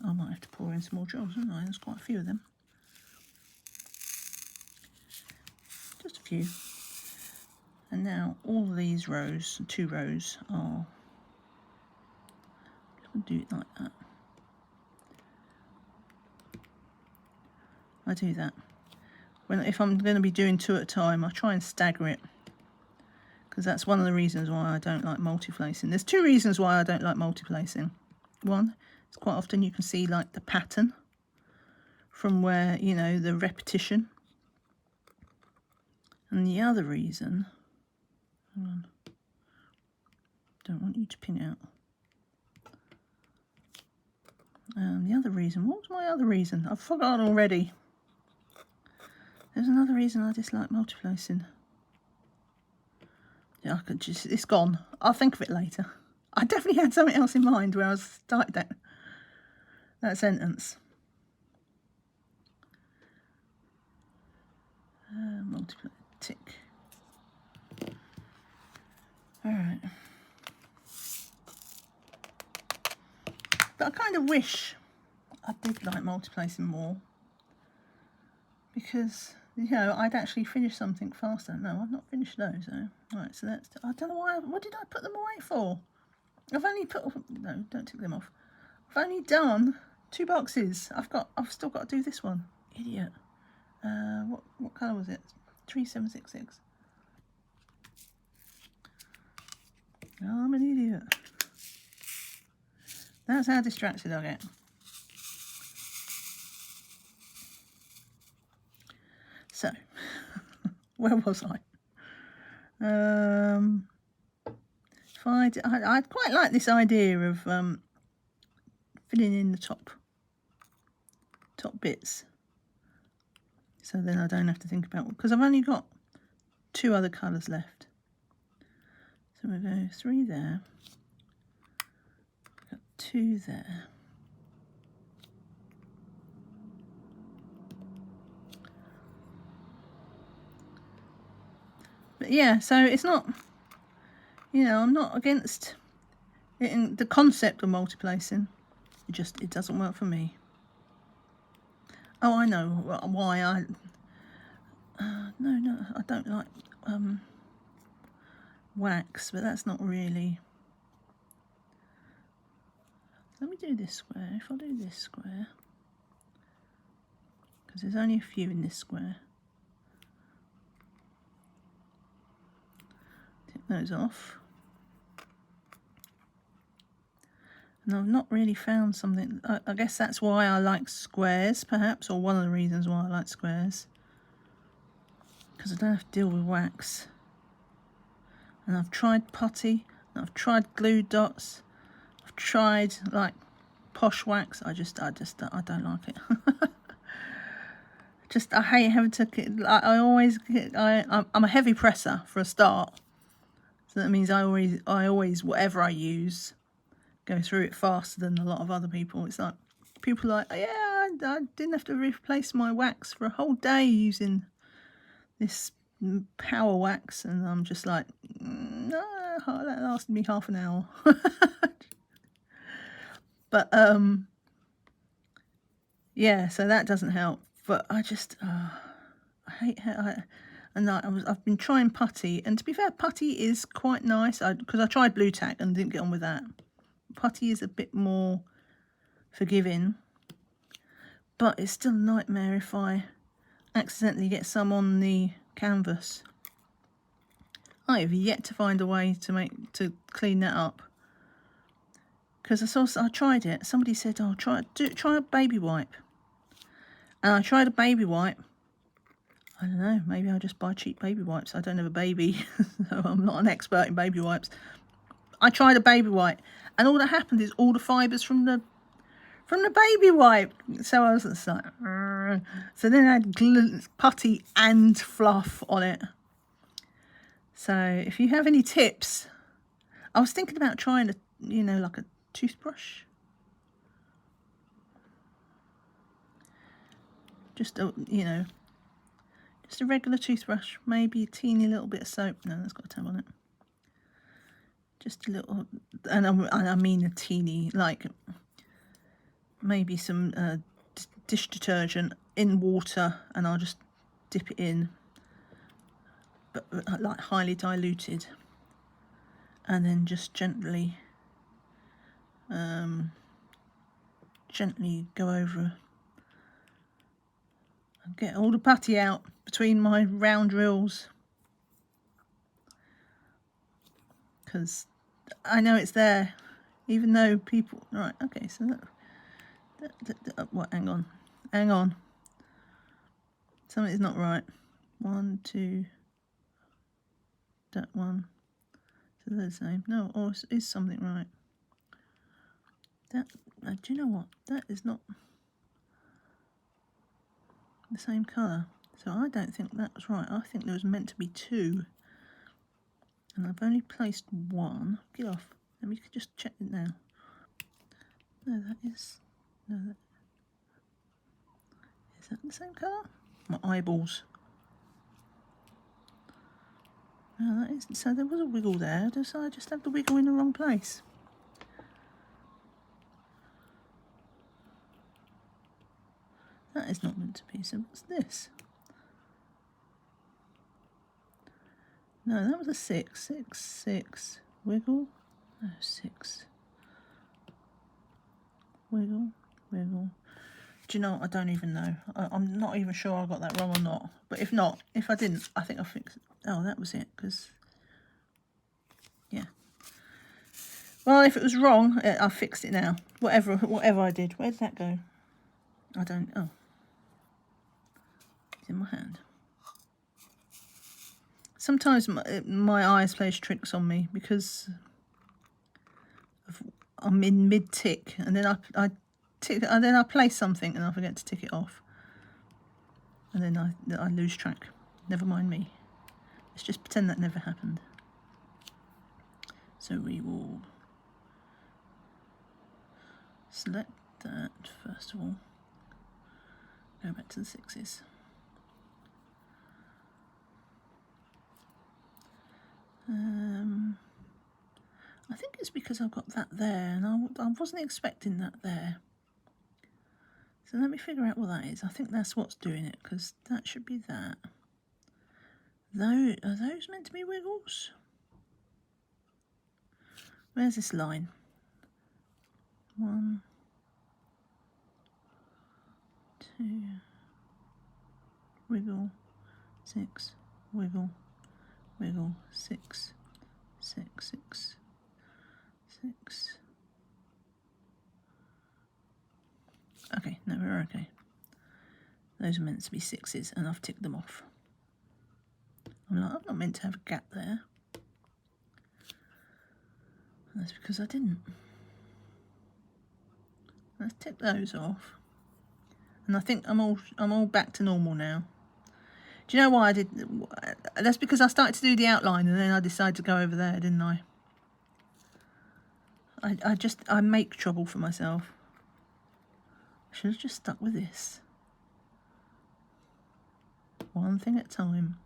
I might have to pour in some more drills, don't I? There's quite a few of them. Just a few. And now all of these rows, 2 rows, are, I'll do it like that. I do that. If I'm going to be doing 2 at a time, I try and stagger it, because that's one of the reasons why I don't like multi-placing. There's 2 reasons why I don't like multi-placing. One, it's quite often you can see like the pattern from where, you know, the repetition. And the other reason, hold on, don't want you to pin out. The other reason, what was my other reason? I've forgotten already. There's another reason I dislike multi-placing. Yeah, I could just, it's gone. I'll think of it later. I definitely had something else in mind when I started that sentence. Multiply, tick. All right. But I kind of wish I did like multi-placing more, because, you know, I'd actually finish something faster. No, I've not finished those though. Right, so that's, I don't know why, what did I put them away for? I've only put, no, don't take them off. I've only done 2 boxes. I've still got to do this one. Idiot. What colour was it? 3766. Oh, I'm an idiot. That's how distracted I get. So, where was I? I'd quite like this idea of filling in the top bits, so then I don't have to think about, because I've only got 2 other colours left. So we'll go 3 there, got 2 there. But yeah, so it's not, you know, I'm not against it in the concept of multi-placing. It doesn't work for me. Oh, I know why I... no, I don't like wax, but that's not really... Let me do this square. If I do this square, because there's only a few in this square. Take those off. And I've not really found something... I guess that's why I like squares, perhaps, or one of the reasons why I like squares. Because I don't have to deal with wax. And I've tried putty, and I've tried glue dots, I've tried like posh wax. I don't like it. I hate having to. I'm a heavy presser for a start, so that means I always whatever I use, go through it faster than a lot of other people. It's like people are like, oh, yeah, I didn't have to replace my wax for a whole day using this power wax, and I'm just like, no, that lasted me half an hour. But yeah, so that doesn't help. But I just I hate how I've been trying putty, and to be fair, putty is quite nice. Because I tried blue tack and didn't get on with that. Putty is a bit more forgiving, but it's still a nightmare if I accidentally get some on the canvas. I have yet to find a way to clean that up. Because I tried it. Somebody said, "Oh, try a baby wipe," and I tried a baby wipe. I don't know. Maybe I just buy cheap baby wipes. I don't have a baby, so I'm not an expert in baby wipes. I tried a baby wipe, and all that happened is all the fibres from the baby wipe. So I was just like, so then I had putty and fluff on it. So if you have any tips, I was thinking about trying like a toothbrush. Just a regular toothbrush, maybe a teeny little bit of soap. No, that's got a tab on it. Just a little, and I mean a teeny, like maybe some dish detergent in water, and I'll just dip it in, but like highly diluted, and then just gently go over and get all the putty out between my round drills, because I know it's there, even though people... Right, okay, so what? Hang on. Something's not right. 1, 2, that one. So they're the same. No, or is something right? That, do you know what? That is not the same colour. So I don't think that was right. I think there was meant to be 2. And I've only placed 1. Get off. Let me just check it now. No, is that the same colour? My eyeballs. No, that isn't. So there was a wiggle there. So I just have the wiggle in the wrong place. That is not meant to be. So what's this? No, that was a 6. 6, 6. Wiggle. No, 6. Wiggle, wiggle. Do you know what? I don't even know. I'm not even sure I got that wrong or not. But if I didn't, I think I fixed it. Oh, that was it. Because, yeah. Well, if it was wrong, I fixed it now. Whatever I did. Where did that go? I don't... Oh. It's in my hand. Sometimes my eyes plays tricks on me because I'm in mid-tick, and then I tick, and then I place something and I forget to tick it off. And then I lose track. Never mind me. Let's just pretend that never happened. So we will select that first of all. Go back to the 6s. I think it's because I've got that there, and I wasn't expecting that there. So let me figure out what that is. I think that's what's doing it, because that should be that. Are those meant to be wiggles? Where's this line? 1, 2, wiggle, 6, wiggle, wiggle, 6, 6, 6, 6. Okay, no, we're okay. Those are meant to be 6s, and I've ticked them off. I'm not meant to have a gap there. And that's because I didn't. Let's tick those off. And I think I'm all back to normal now. Do you know why I did? That's because I started to do the outline, and then I decided to go over there, didn't I? I make trouble for myself. I should have just stuck with this. One thing at a time.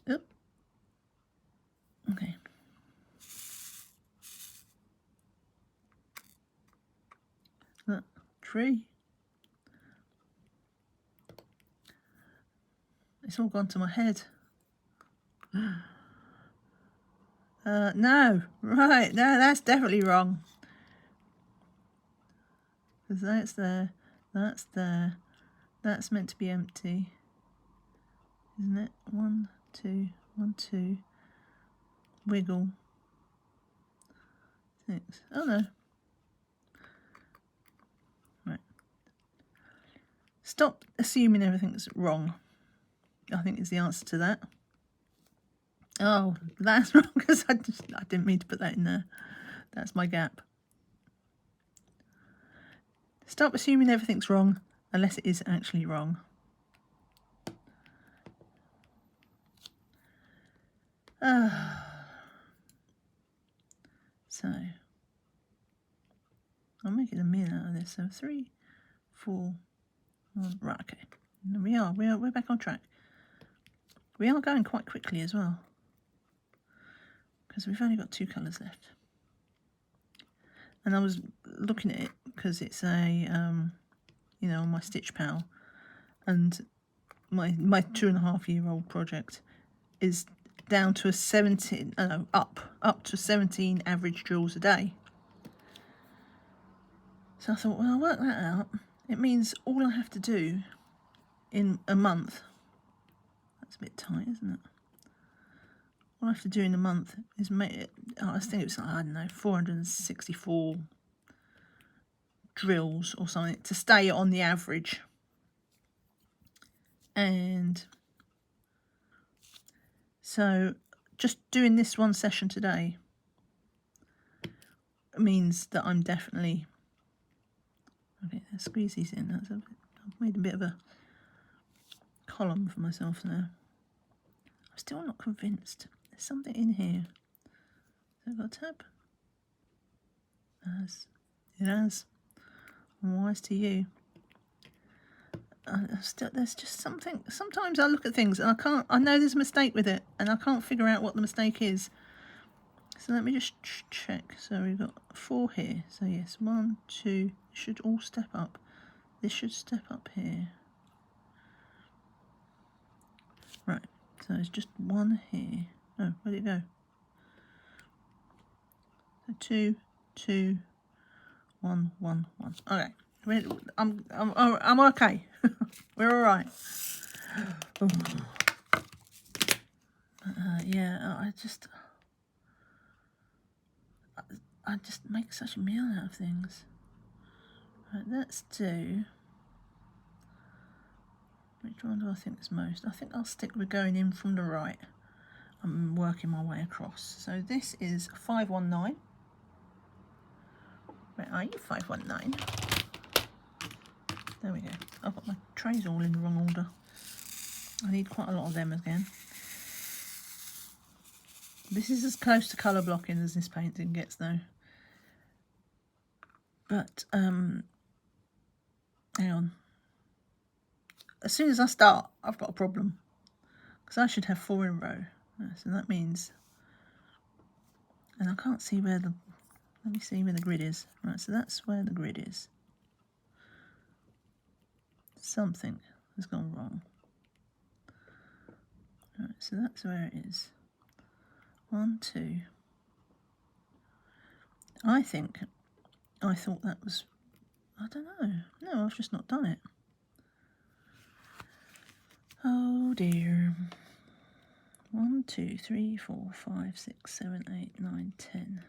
Oop. Okay. Look, tree. It's all gone to my head. No, right, no, that's definitely wrong. Because that's there, that's there, that's meant to be empty, isn't it? 1, 2, 1, 2, wiggle, 6. Oh no. Right. Stop assuming everything's wrong, I think is the answer to that. Oh, that's wrong, because I didn't mean to put that in there. That's my gap. Stop assuming everything's wrong unless it is actually wrong. So I'm making a meal out of this. So 3, 4, 1. Right, okay. And we're back on track. We are going quite quickly as well, because we've only got 2 colours left. And I was looking at it because it's a you know, on my Stitch Pal, and my 2.5-year-old project is down to a 17, up to 17 average drills a day. So I thought, well, I'll work that out. It means all I have to do in a month, that's a bit tight, isn't it? All I have to do in a month is make it, I think it was, I don't know, 464 drills or something to stay on the average. And so just doing this one session today means that I'm definitely, okay, let's squeeze these in. I've made a bit of a column for myself there. I'm still not convinced. There's something in here. Has it got a tab? It has. I'm wise to you. There's just something. Sometimes I look at things and I know there's a mistake with it, and I can't figure out what the mistake is. So let me just check. So we've got 4 here. So yes, 1, 2 should all step up. This should step up here. Right. So there's just 1 here. Oh, where'd it go? So 2, 2, 1, 1, 1. Okay. I'm okay. We're all right. Yeah, I just make such a meal out of things. Right, let's do. Which one do I think is most? I think I'll stick with going in from the right. I'm working my way across. So this is 519. Where are you, 519? There we go. I've got my trays all in the wrong order. I need quite a lot of them again. This is as close to colour blocking as this painting gets though. But, hang on. As soon as I start, I've got a problem. Because I should have 4 in a row. So that means, and I can't see where the Let me see where the grid is. Right, so that's where the grid is. Something has gone wrong. Right, so that's where it is. 1, 2. I thought that was, I don't know. No, I've just not done it. Oh dear. 1, 2, 3, 4, 5, 6, 7, 8, 9, 10.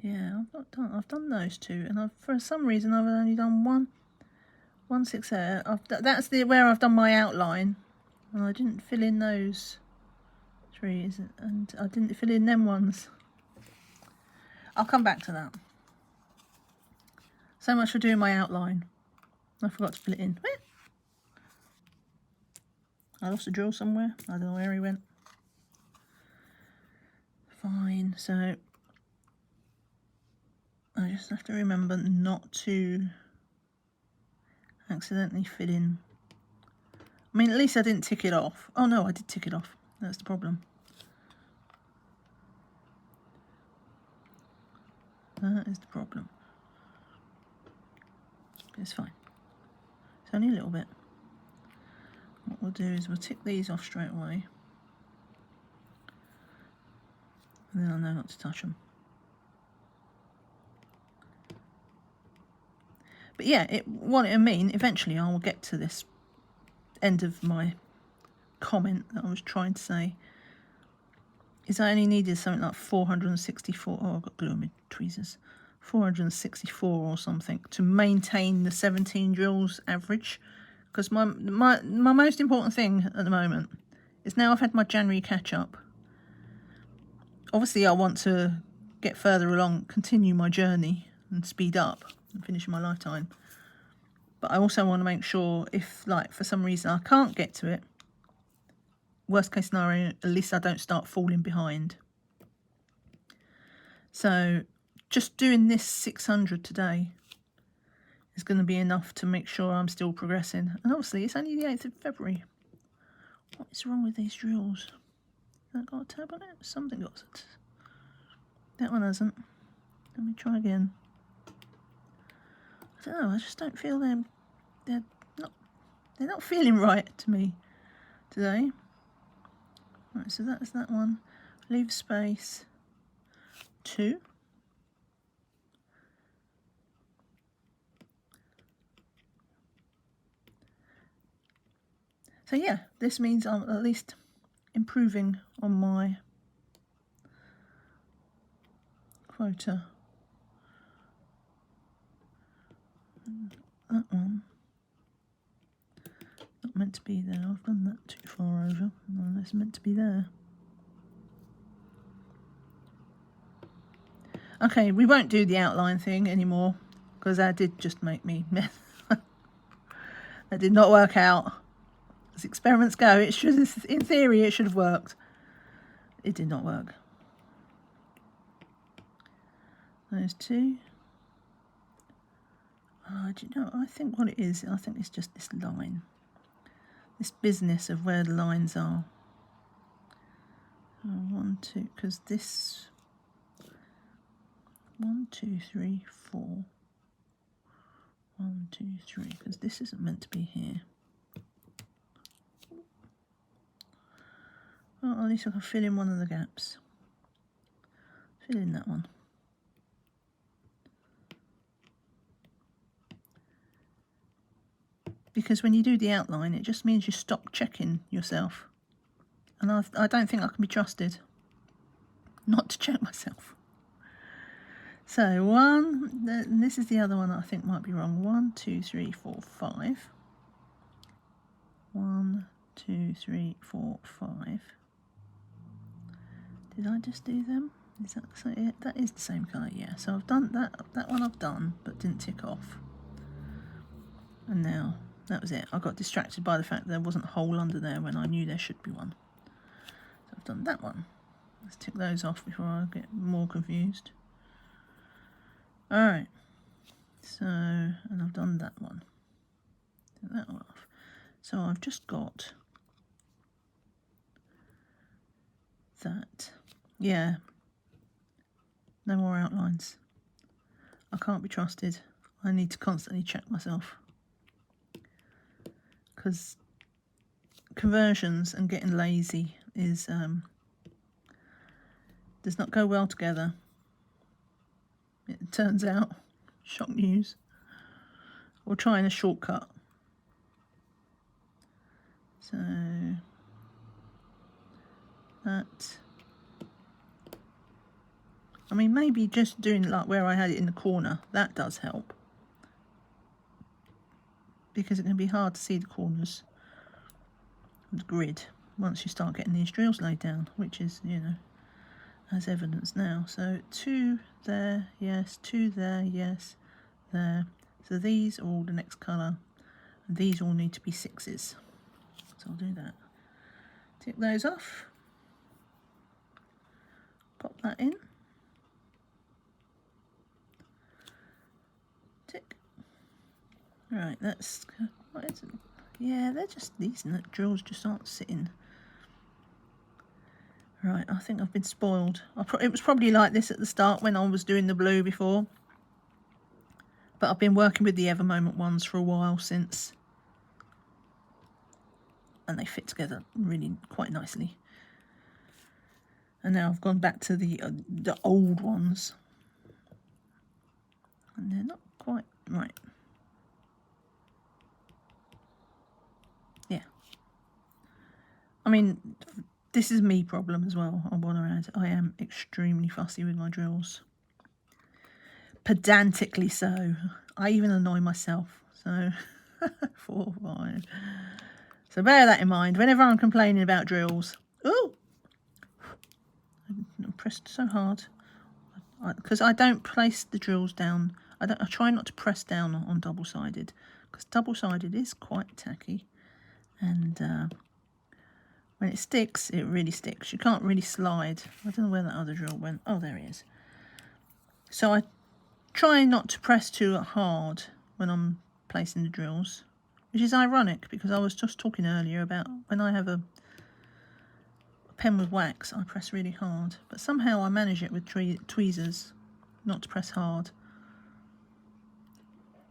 Yeah, I've done those two, and for some reason I've only done 1, 6 there. That's where I've done my outline, and I didn't fill in those trees, and I didn't fill in them ones. I'll come back to that. So much for doing my outline. I forgot to fill it in. I lost a drill somewhere. I don't know where he went. Fine, so I just have to remember not to accidentally fill in. I mean, at least I didn't tick it off. Oh no, I did tick it off. That's the problem. That is the problem. It's fine. It's only a little bit. What we'll do is we'll tick these off straight away. And then I'll know not to touch them. But yeah, what it'll mean, eventually I will get to this end of my comment that I was trying to say, is I only needed something like 464, oh I've got glue on my tweezers, 464 or something to maintain the 17 drills average. Because my most important thing at the moment is now I've had my January catch up. Obviously I want to get further along, continue my journey and speed up and finish my lifetime. But I also want to make sure if, like, for some reason I can't get to it, worst case scenario, at least I don't start falling behind. So just doing this 600 today is going to be enough to make sure I'm still progressing. And obviously it's only the 8th of February. What is wrong with these drills? That got a tab on it? Something got it. That one hasn't. Let me try again. I don't know, I just don't feel they're not feeling right to me today. Right, so that's that one. Leave space. 2. So yeah, this means I'm at least improving on my quota. That one, not meant to be there. I've done that too far over. No, that's meant to be there. Okay, we won't do the outline thing anymore because that did just make me mess. That did not work out. As experiments go, it should, in theory, it should have worked. It did not work. Those two. Do you know, I think what it is, I think it's just this line. This business of where the lines are. 1, 2, because this 1, 2, 3, 4. 1, 2, 3, because this isn't meant to be here. Well, at least I can fill in one of the gaps. Fill in that one. Because when you do the outline, it just means you stop checking yourself. And I don't think I can be trusted not to check myself. So 1, and this is the other one that I think might be wrong. 1, 2, 3, 4, 5. 1, 2, 3, 4, 5. Did I just do them? Is that it? That is the same colour, yeah. So I've done that one I've done, but didn't tick off. And now, that was it. I got distracted by the fact that there wasn't a hole under there when I knew there should be one. So I've done that one. Let's tick those off before I get more confused. Alright. So, and I've done that one. Take that one off. So I've just got that. Yeah. No more outlines. I can't be trusted. I need to constantly check myself. Because conversions and getting lazy is does not go well together. It turns out. Shock news. Or trying a shortcut. So that, I mean, maybe just doing like where I had it in the corner, that does help. Because it can be hard to see the corners of the grid once you start getting these drills laid down, which is, you know, as evidence now. So 2 there, yes, 2 there, yes, there. So these are all the next colour, and these all need to be 6s. So I'll do that. Tick those off. Pop that in. Tick. Right, that's, what is it? Yeah, they're just, these drills just aren't sitting. Right, I think I've been spoiled. It was probably like this at the start when I was doing the blue before. But I've been working with the Ever Moment ones for a while since. And they fit together really quite nicely. And now I've gone back to the old ones. And they're not quite right. Yeah. I mean, this is me problem as well, I want to add. I am extremely fussy with my drills. Pedantically so. I even annoy myself. So, 4, 5. So bear that in mind. Whenever I'm complaining about drills. Ooh! I pressed so hard. Because I don't place the drills down. I try not to press down on double-sided. Because double-sided is quite tacky. And when it sticks, it really sticks. You can't really slide. I don't know where that other drill went. Oh, there it is. So I try not to press too hard when I'm placing the drills, which is ironic because I was just talking earlier about when I have a pen with wax, I press really hard. But somehow I manage it with tweezers not to press hard.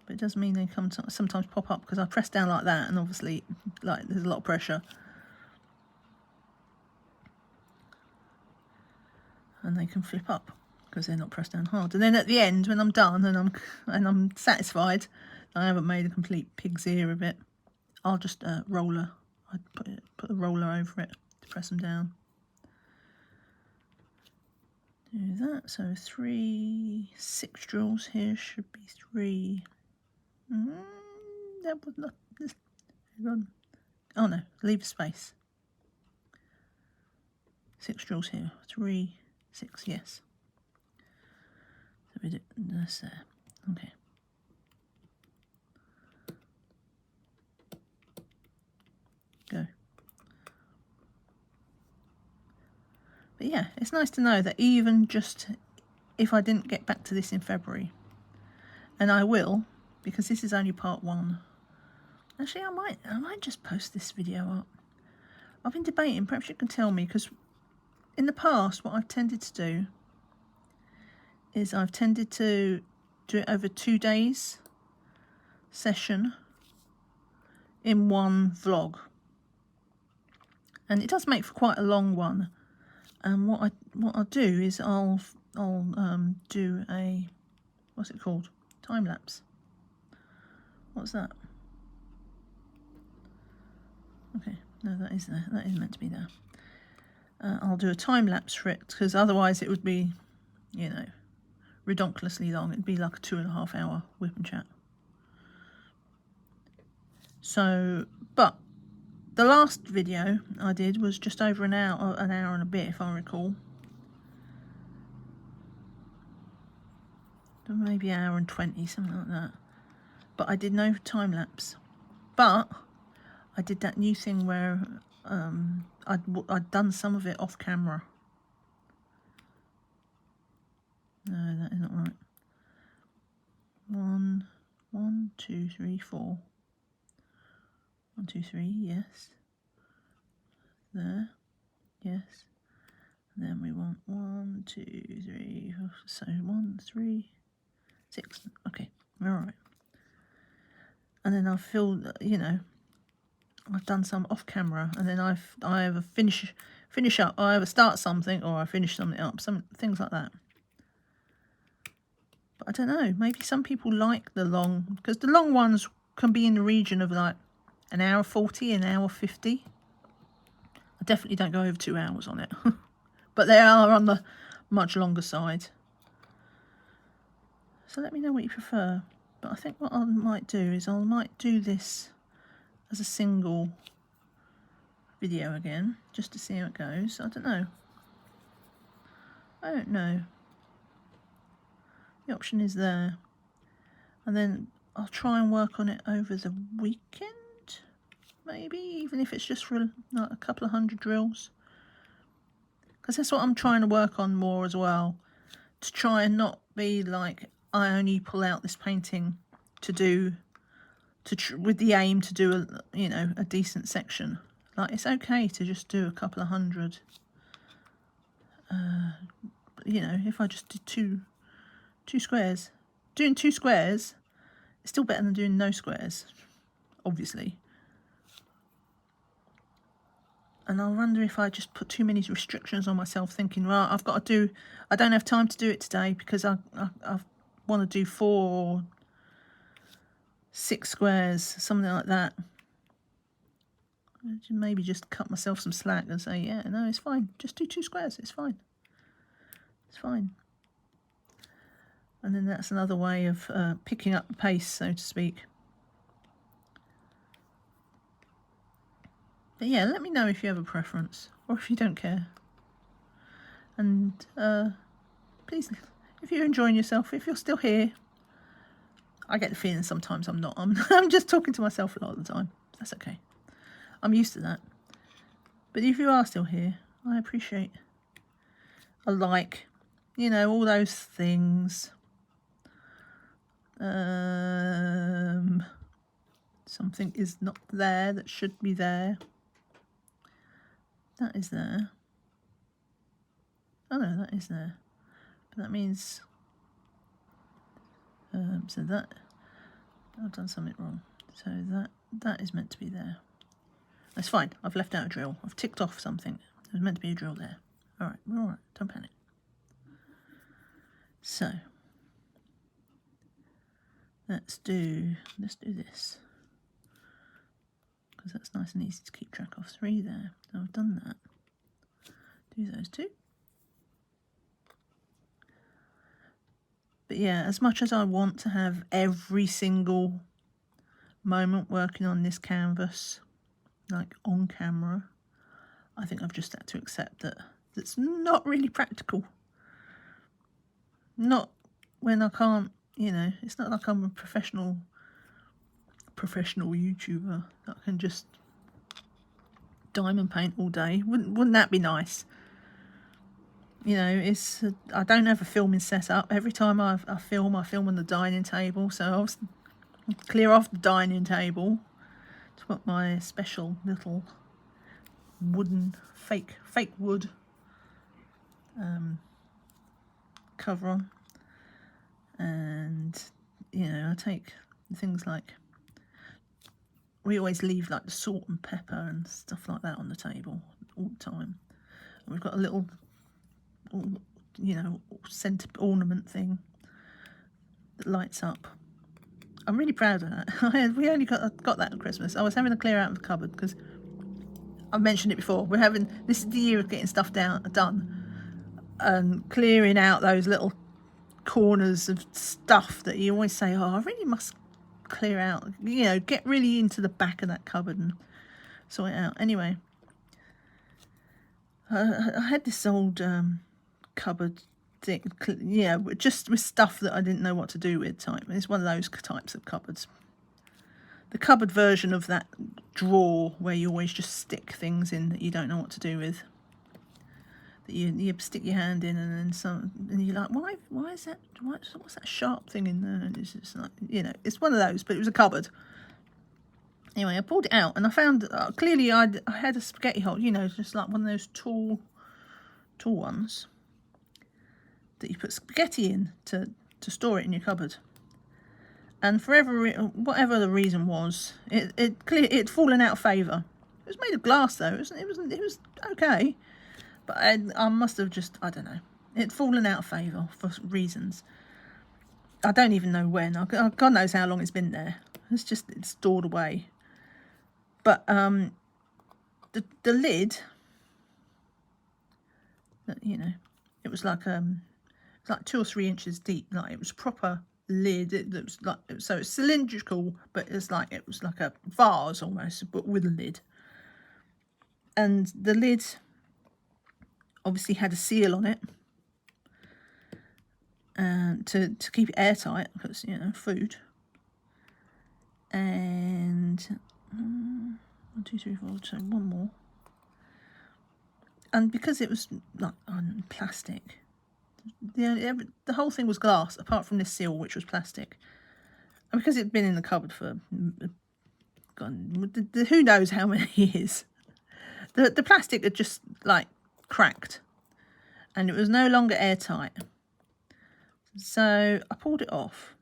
But it does mean they sometimes pop up because I press down like that and obviously like there's a lot of pressure. And they can flip up because they're not pressed down hard. And then at the end, when I'm done and I'm satisfied, I haven't made a complete pig's ear of it, I'll just roller. I'd put a roller over it to press them down. Do that. So 3, 6 drills here should be 3. That was not this. Oh no, leave a space. 6 drills here. 3, 6, yes. So we do this there. Okay. Go. But yeah, it's nice to know that even just if I didn't get back to this in February, and I will, because this is only part 1. Actually, I might just post this video up. I've been debating, perhaps you can tell me, because in the past what I've tended to do is I've tended to do it over 2 days session in one vlog. And it does make for quite a long one. And what I'll do is I'll do a, what's it called? Time lapse. What's that? Okay, no, that is there. That is meant to be there. I'll do a time lapse for it because otherwise it would be, you know, redonkulously long. It'd be like a 2.5 hour WIP and chat. So, but the last video I did was just over an hour and a bit, if I recall. Maybe an hour and 20, something like that. But I did no time lapse. But I did that new thing where I'd done some of it off camera. No, that is not right. 1, 2, 3, 4. 1, 2, 3, yes. There, yes. And then we want 1, 1, 2, 3, so 1, 3, 6. Okay, all right. And then I feel, you know, I've done some off camera, and then I either finish up, I either start something or I finish something up, some things like that. But I don't know, maybe some people like the long, because the long ones can be in the region of like an hour 40, an hour 50. I definitely don't go over 2 hours on it. But they are on the much longer side. So let me know what you prefer. But I think what I might do is I might do this as a single video again, just to see how it goes. I don't know. I don't know. The option is there. And then I'll try and work on it over the weekend, maybe, even if it's just for like a couple of 100 drills. Because that's what I'm trying to work on more as well. To try and not be like, I only pull out this painting to do, with the aim to do a decent section. Like, it's okay to just do a couple of 100. You know, if I just do two squares, doing 2 squares is still better than doing no squares, obviously. And I wonder if I just put too many restrictions on myself, thinking, right, I don't have time to do it today because I want to do 4 or 6 squares, something like that. Maybe just cut myself some slack and say, yeah, no, it's fine. Just do 2 squares. It's fine. It's fine. And then that's another way of picking up the pace, so to speak. But yeah, let me know if you have a preference or if you don't care. And please, if you're enjoying yourself, if you're still here, I get the feeling sometimes I'm not. I'm just talking to myself a lot of the time. That's okay. I'm used to that. But if you are still here, I appreciate a like, you know, all those things. Something is not there that should be there. That is there. Oh no, that is there. But that means so that I've done something wrong. So that is meant to be there. That's fine. I've left out a drill. I've ticked off something. There's meant to be a drill there. Alright, we're alright, don't panic. So let's do this. Because that's nice and easy to keep track of. 3 there. So I've done that. Do those 2. But yeah, as much as I want to have every single moment working on this canvas, like on camera, I think I've just had to accept that it's not really practical. Not when I can't, you know, it's not like I'm a professional YouTuber that can just diamond paint all day. Wouldn't that be nice? You know, I don't have a filming setup. Every time I film on the dining table. So I'll clear off the dining table to put my special little wooden, fake wood cover on. And, you know, I take things like, we always leave like the salt and pepper and stuff like that on the table all the time. And we've got a little, you know, centre ornament thing that lights up. I'm really proud of that. We only got that at Christmas. I was having to clear out of the cupboard because I've mentioned it before. This is the year of getting stuff done and clearing out those little corners of stuff that you always say, oh, I really must clear out, you know, get really into the back of that cupboard and sort it out. Anyway, I had this old cupboard thing, yeah, just with stuff that I didn't know what to do with type. It's one of those types of cupboards. The cupboard version of that drawer where you always just stick things in that you don't know what to do with. That you stick your hand in and you're like, why is that? What's that sharp thing in there? And it's just like, you know, it's one of those, but it was a cupboard. Anyway, I pulled it out and I found clearly I had a spaghetti hole, you know, just like one of those tall ones. that you put spaghetti in to store it in your cupboard. And for whatever the reason was, it'd fallen out of favour. It was made of glass though. It was okay, but I must have just, I don't know. It'd fallen out of favour for reasons. I don't even know when. God knows how long it's been there. It's stored away. But the lid, you know, it was like 2 or 3 inches deep. Like it was proper lid. It was like, so it's cylindrical, but it was like a vase almost, but with a lid. And the lid obviously had a seal on it, and to keep it airtight, because, you know, food. And 1, 2, 3, 4, so one more. And because it was like on plastic, the whole thing was glass, apart from this seal, which was plastic. And because it'd been in the cupboard for God, who knows how many years, the plastic had just like cracked, and it was no longer airtight. So I pulled it off,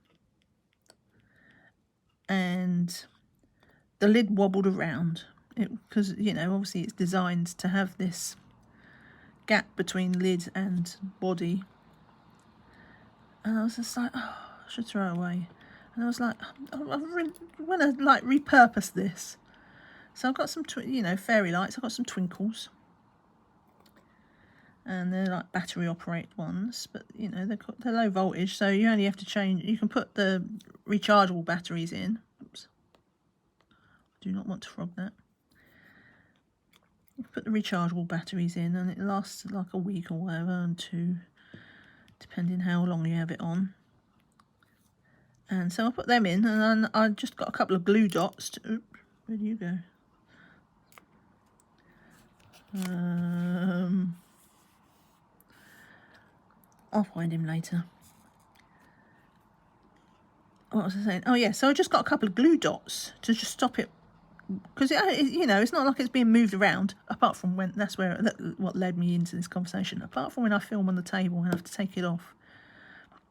and the lid wobbled around, because, you know, obviously it's designed to have this gap between lid and body. And I was just like, oh, I should throw it away. And I was like, I want to like repurpose this. So I've got some, you know, fairy lights. I've got some twinkles, and they're like battery operated ones, but, you know, they're low voltage, so you only have to change. You can put the rechargeable batteries in. Oops, do not want to frog that. You can put the rechargeable batteries in, and it lasts like a week or whatever, and 2, depending how long you have it on. And so I put them in, and then I just got a couple of glue dots. Oops, where do you go? I'll find him later. What was I saying? Oh yeah, so I just got a couple of glue dots to just stop it, because you know, it's not like it's being moved around. Apart from when what led me into this conversation. Apart from when I film on the table and I have to take it off.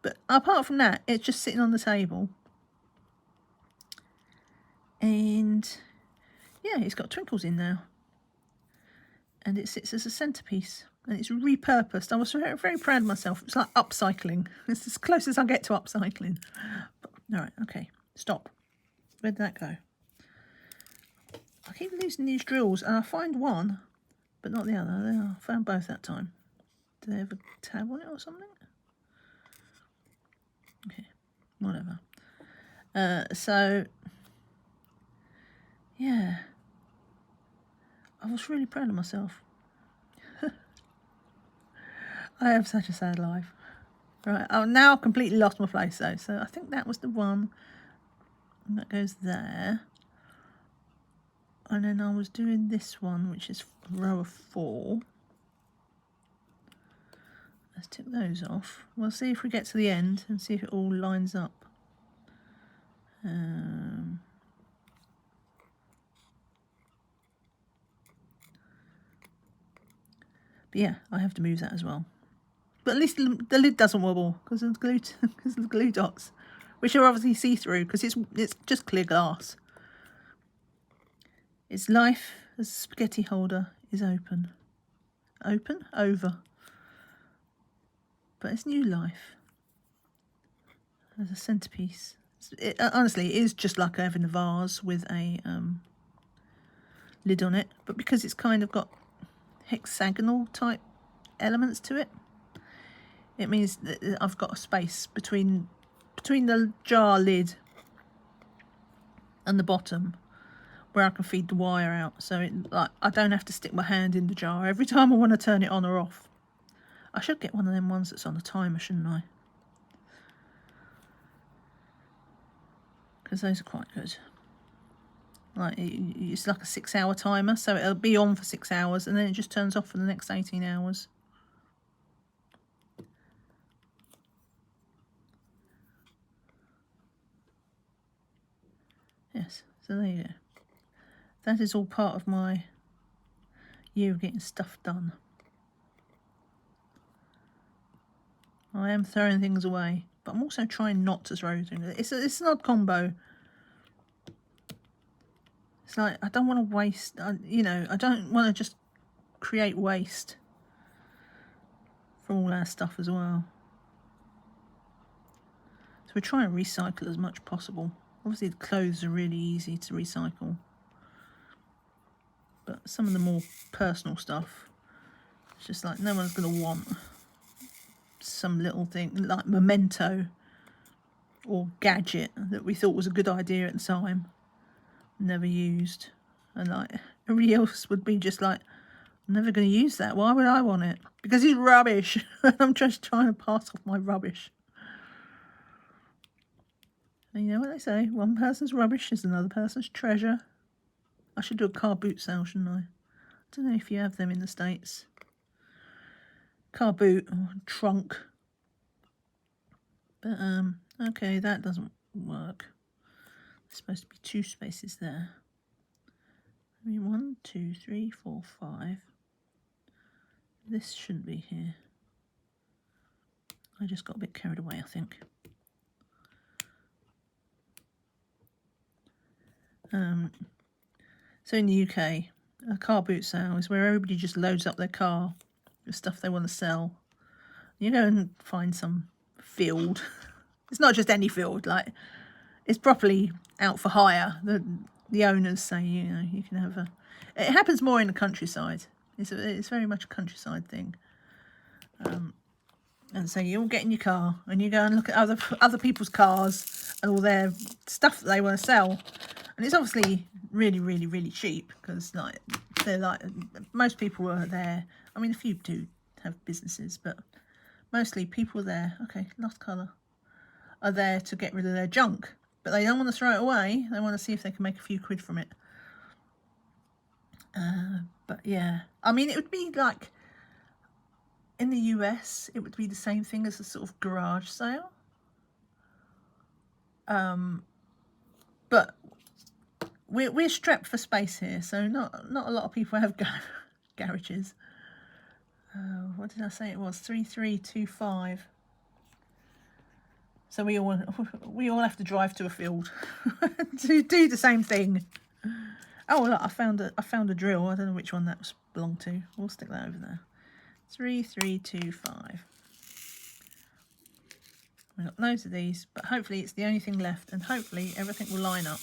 But apart from that, it's just sitting on the table. And yeah, it's got twinkles in now, and it sits as a centerpiece, and it's repurposed. I was very, very proud of myself. It's like upcycling. It's as close as I get to upcycling. But, all right, okay, stop. Where did that go? I keep losing these drills, and I find one, but not the other. I found both that time. Do they have a tab on it or something? Okay, whatever. So, yeah, I was really proud of myself. I have such a sad life. Right, oh, now I've completely lost my place though. So I think that was the one that goes there. And then I was doing this one, which is row of 4. Let's tick those off. We'll see if we get to the end and see if it all lines up. But yeah, I have to move that as well. But at least the lid doesn't wobble because of the glue dots, which are obviously see-through because it's just clear glass. Its life as a spaghetti holder is open. Over. But it's new life as a centerpiece. Honestly, it is just like having a vase with a lid on it, but because it's kind of got hexagonal type elements to it, it means that I've got a space between the jar lid and the bottom where I can feed the wire out, so I don't have to stick my hand in the jar every time I want to turn it on or off. I should get one of them ones that's on a timer, shouldn't I? Because those are quite good. Like, it's like a 6-hour timer, so it'll be on for 6 hours and then it just turns off for the next 18 hours. Yes, so there you go. That is all part of my year of getting stuff done. I am throwing things away, but I'm also trying not to throw things. It's an odd combo. It's like, I don't want to waste, you know, I don't want to just create waste from all our stuff as well. So we're trying to recycle as much possible. Obviously the clothes are really easy to recycle, but some of the more personal stuff, it's just like no one's going to want some little thing like memento or gadget that we thought was a good idea at the time, never used, and like everybody else would be just like, I'm never going to use that, why would I want it? Because it's rubbish. I'm just trying to pass off my rubbish. And you know what they say, one person's rubbish is another person's treasure. I should do a car boot sale, shouldn't I? I don't know if you have them in the States. Car boot or trunk. But okay, that doesn't work. There's supposed to be 2 spaces there. I mean, 1, 2, 3, 4, 5. This shouldn't be here. I just got a bit carried away, I think. So in the UK, a car boot sale is where everybody just loads up their car with stuff they want to sell. You go and find some field. It's not just any field, like it's properly out for hire. The owners say, you know, you can have a. It happens more in the countryside. It's very much a countryside thing. And so you all get in your car and you go and look at other people's cars and all their stuff that they want to sell. And it's obviously really, really, really cheap because like they're like most people are there. I mean, a few do have businesses, but mostly people are there. Okay, last colour. Are there to get rid of their junk, but they don't want to throw it away. They want to see if they can make a few quid from it. But yeah, I mean, it would be like in the US, it would be the same thing as a sort of garage sale. But we're strapped for space here, so not a lot of people have garages. What did I say it was? 3325. So we all have to drive to a field to do the same thing. Oh look, I found a drill. I don't know which one that belonged to. We'll stick that over there. 3325. We've got loads of these, but hopefully it's the only thing left, and hopefully everything will line up.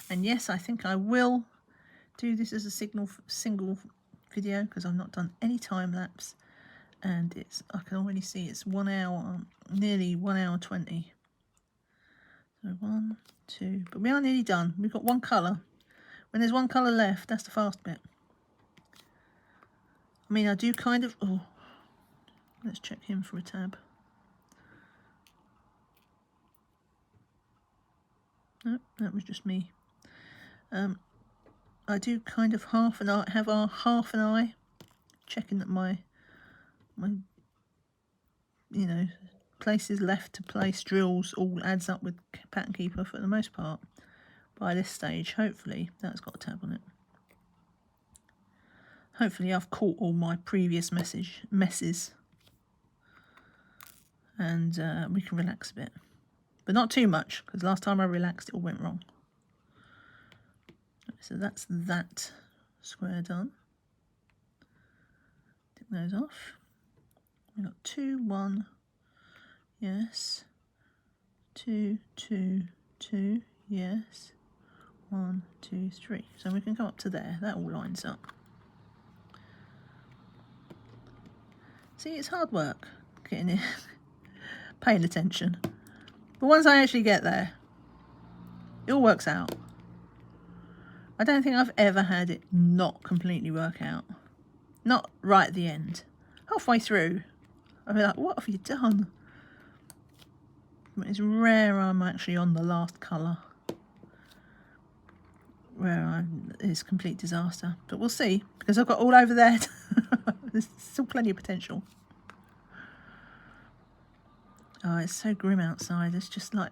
And yes, I think I will do this as a single video because I've not done any time lapse, and I can already see it's 1 hour, nearly 1 hour 20. So 1, 2, but we are nearly done. We've got one colour. When there's one colour left, that's the fast bit. I mean, I do kind of. Oh, let's check him for a tab. No, that was just me. I do kind of half an eye, checking that my you know, places left to place drills all adds up with Pattern Keeper for the most part. By this stage, hopefully that's got a tab on it. Hopefully I've caught all my previous messes, and we can relax a bit, but not too much because last time I relaxed it all went wrong. So that's that square done. Take those off. We've got 2, 1, yes, 2, 2, 2, yes, 1, 2, 3. So we can come up to there. That all lines up. See, it's hard work getting it, paying attention. But once I actually get there, it all works out. I don't think I've ever had it not completely work out. Not right at the end. Halfway through, I'll be like, what have you done? But it's rare I'm actually on the last colour where it's complete disaster. But we'll see, because I've got all over there. There's still plenty of potential. Oh, it's so grim outside. It's just like,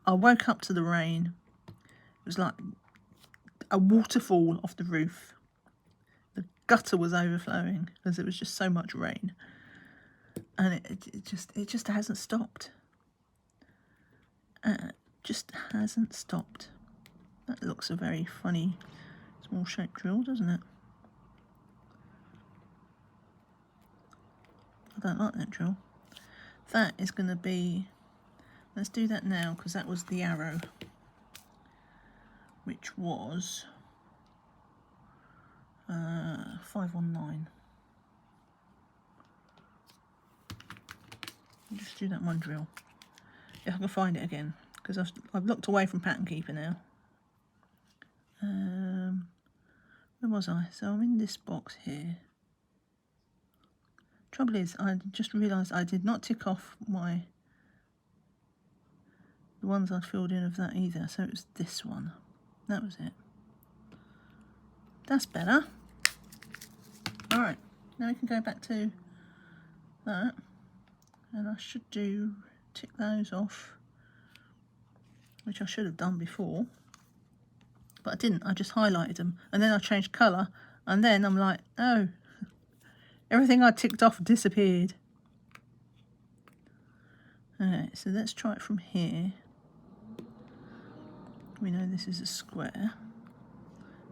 I woke up to the rain. It was like a waterfall off the roof. The gutter was overflowing because it was just so much rain. and it just hasn't stopped. Just hasn't stopped. That looks a very funny small shape drill, doesn't it? I don't like that drill. That is going to be, let's do that now, because that was the arrow, which was 519. Just do that one drill. If I can find it again, because I've looked away from Pattern Keeper now. Where was I? So I'm in this box here. Trouble is, I just realised I did not tick off the ones I'd filled in of that either. So it was this one. That was it. That's better. All right, now we can go back to that, and I should tick those off, which I should have done before, but I didn't. I just highlighted them, and then I changed colour, and then I'm like, oh, everything I ticked off disappeared. Alright, so let's try it from here. We know this is a square,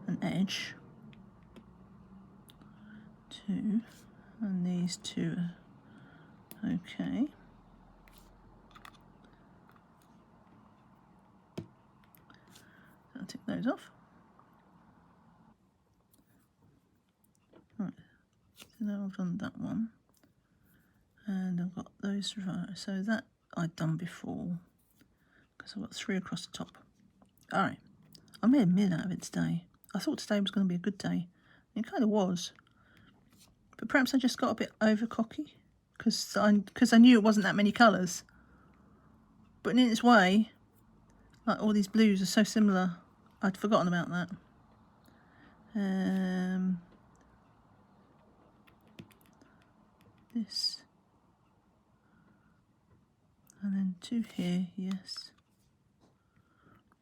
an edge, 2, and these two are okay. So I'll tick those off. Right, so now I've done that one, and I've got those, so that I'd done before, because I've got 3 across the top. Alright, I made a meal out of it today. I thought today was going to be a good day. It kind of was. But perhaps I just got a bit over cocky, because I knew it wasn't that many colours. But in its way, like all these blues are so similar, I'd forgotten about that. This. And then 2 here, yes.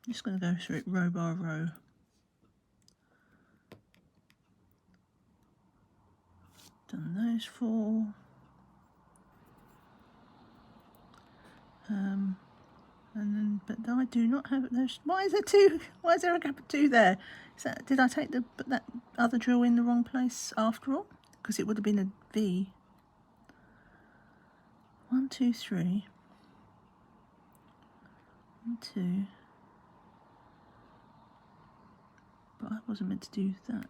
I'm just going to go through it row by row. Done those 4. And then, but I do not have those. Why is there 2? Why is there a gap of 2 there? Did I take that other drill in the wrong place after all? Because it would have been a V. 1, 2, 3. 1, 2. But I wasn't meant to do that.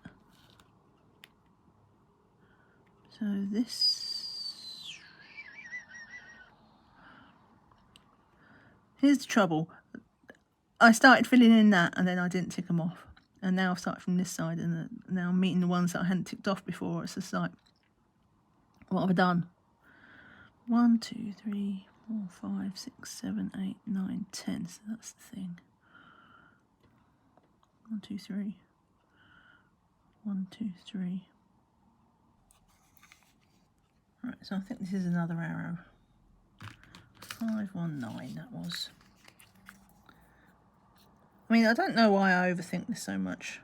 So this. Here's the trouble. I started filling in that, and then I didn't tick them off. And now I've started from this side, and now I'm meeting the ones that I hadn't ticked off before. It's just like, what have I done? 1, 2, 3, 4, 5, 6, 7, 8, 9, 10. So that's the thing. 1, 2, 3. 1, 2, 3. Right, so I think this is another arrow. 519, that was. I mean, I don't know why I overthink this so much.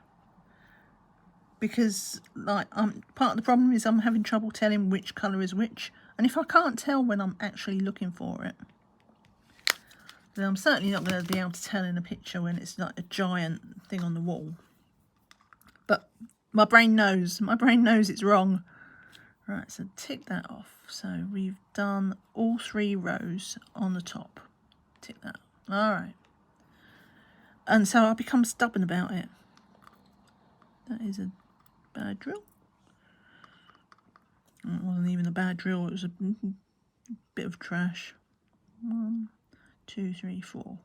Because, like, part of the problem is I'm having trouble telling which colour is which. And if I can't tell when I'm actually looking for it, then I'm certainly not going to be able to tell in a picture when it's like a giant thing on the wall. But my brain knows. My brain knows it's wrong. Right, so tick that off. So we've done all 3 rows on the top. Tick that. All right. And so I become stubborn about it. That is a bad drill. It wasn't even a bad drill, it was a bit of trash. 1, 2, 3, 4.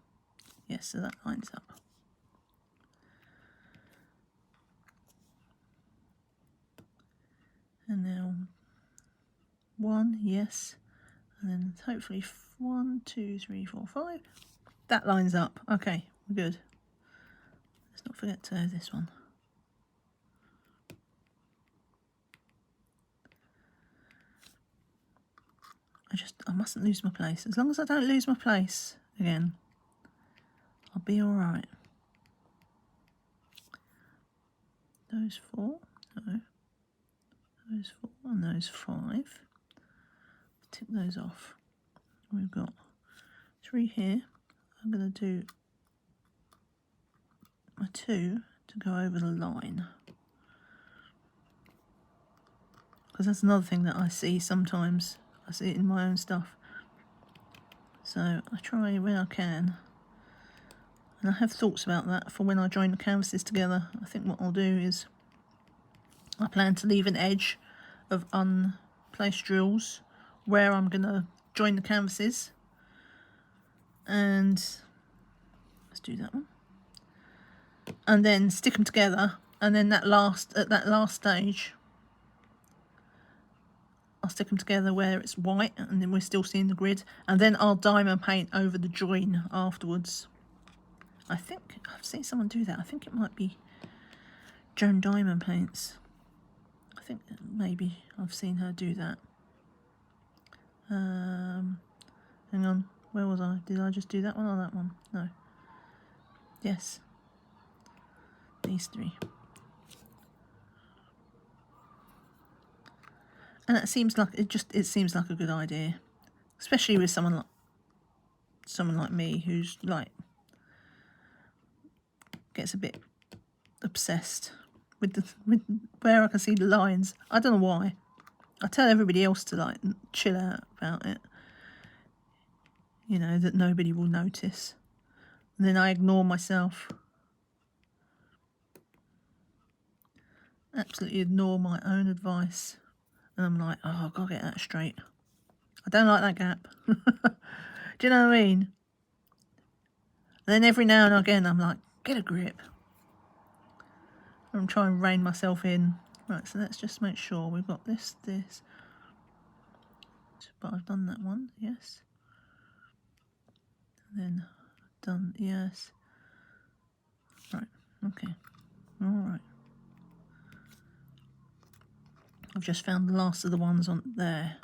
Yes, so that lines up. And now 1, yes. And then hopefully 1, 2, 3, 4, 5. That lines up. Okay, we're good. Let's not forget this one. I mustn't lose my place. As long as I don't lose my place again, I'll be all right. Those 4, no. Those 4 and those 5. tick those off. We've got 3 here. I'm going to do my 2 to go over the line. Because that's another thing that I see sometimes. I see it in my own stuff. So I try when I can. And I have thoughts about that for when I join the canvases together. I think what I'll do is I plan to leave an edge of unplaced drills where I'm going to join the canvases. And let's do that one. And then stick them together. And then at that last stage, I'll stick them together where it's white and then we're still seeing the grid. And then I'll diamond paint over the join afterwards. I think I've seen someone do that. I think it might be Joan Diamond Paints. I think maybe I've seen her do that. Hang on, where was I? Did I just do that one or that one? No. Yes. These 3. And it seems like it seems like a good idea, especially with someone like me who's like gets a bit obsessed with where I can see the lines. I don't know why. I tell everybody else to like chill out about it. You know, that nobody will notice. And then I ignore myself. Absolutely ignore my own advice. And I'm like, oh, I've got to get that straight. I don't like that gap. Do you know what I mean? And then every now and again, I'm like, get a grip. I'm trying to rein myself in. Right, so let's just make sure we've got this. But I've done that one, yes. And then done, yes. Right, okay. All right. I've just found the last of the ones on there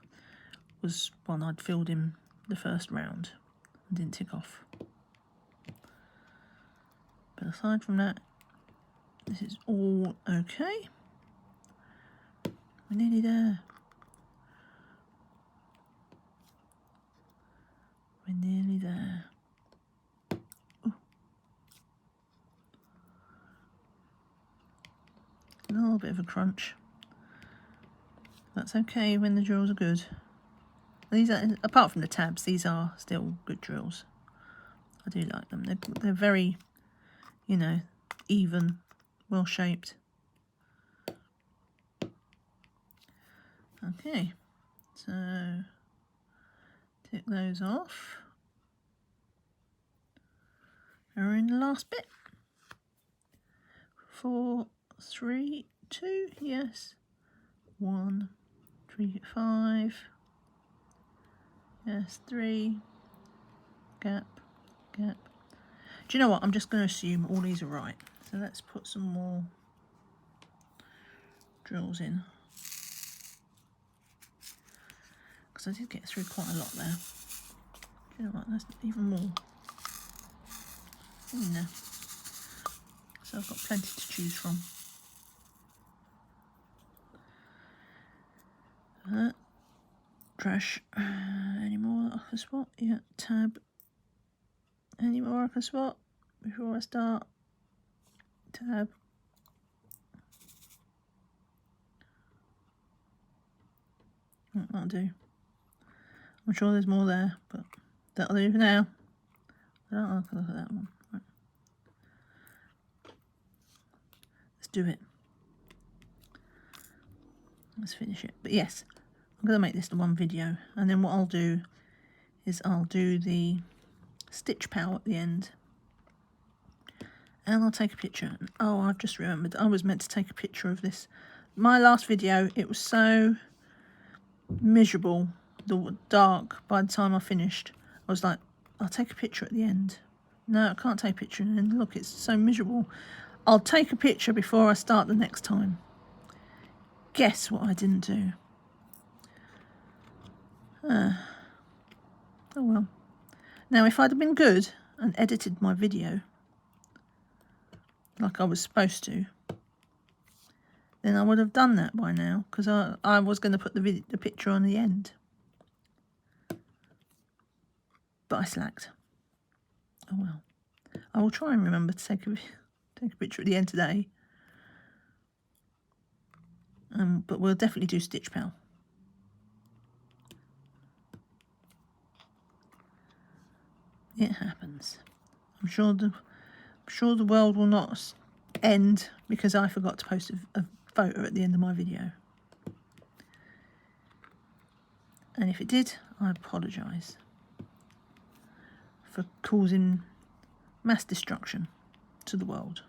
was one I'd filled in the first round and didn't tick off. But aside from that, this is all okay. We're nearly there. We're nearly there. Ooh. A little bit of a crunch. That's okay when the drills are good. These are, apart from the tabs, these are still good drills. I do like them. They're very, you know, even, well shaped. Okay, so tick those off. And we're in the last bit. 4, 3, 2, yes. 1, 3, 5. Yes, 3. Gap, gap. Do you know what? I'm just going to assume all these are right. So let's put some more drills in. Because I did get through quite a lot there. Do you know what? There's even more in there. So I've got plenty to choose from. Trash. Any more that I can spot? Yeah, tab. Any more I can spot before I start? Tab. That'll do. I'm sure there's more there, but that'll do for now. I don't like to look at that one. Right. Let's do it. Let's finish it. But yes, I'm going to make this the one video. And then what I'll do is I'll do the stitch pal at the end. And I'll take a picture. Oh, I've just remembered. I was meant to take a picture of this. My last video, it was so miserable, the dark, by the time I finished. I was like, I'll take a picture at the end. No, I can't take a picture. And look, it's so miserable. I'll take a picture before I start the next time. Guess what I didn't do? Oh well. Now, if I'd have been good and edited my video like I was supposed to, then I would have done that by now, because I was going to put the picture on the end. but I slacked. Oh well. I will try and remember to take a picture at the end today. But we'll definitely do Stitch Pal. It happens. I'm sure the world will not end because I forgot to post a photo at the end of my video. And if it did, I apologise for causing mass destruction to the world.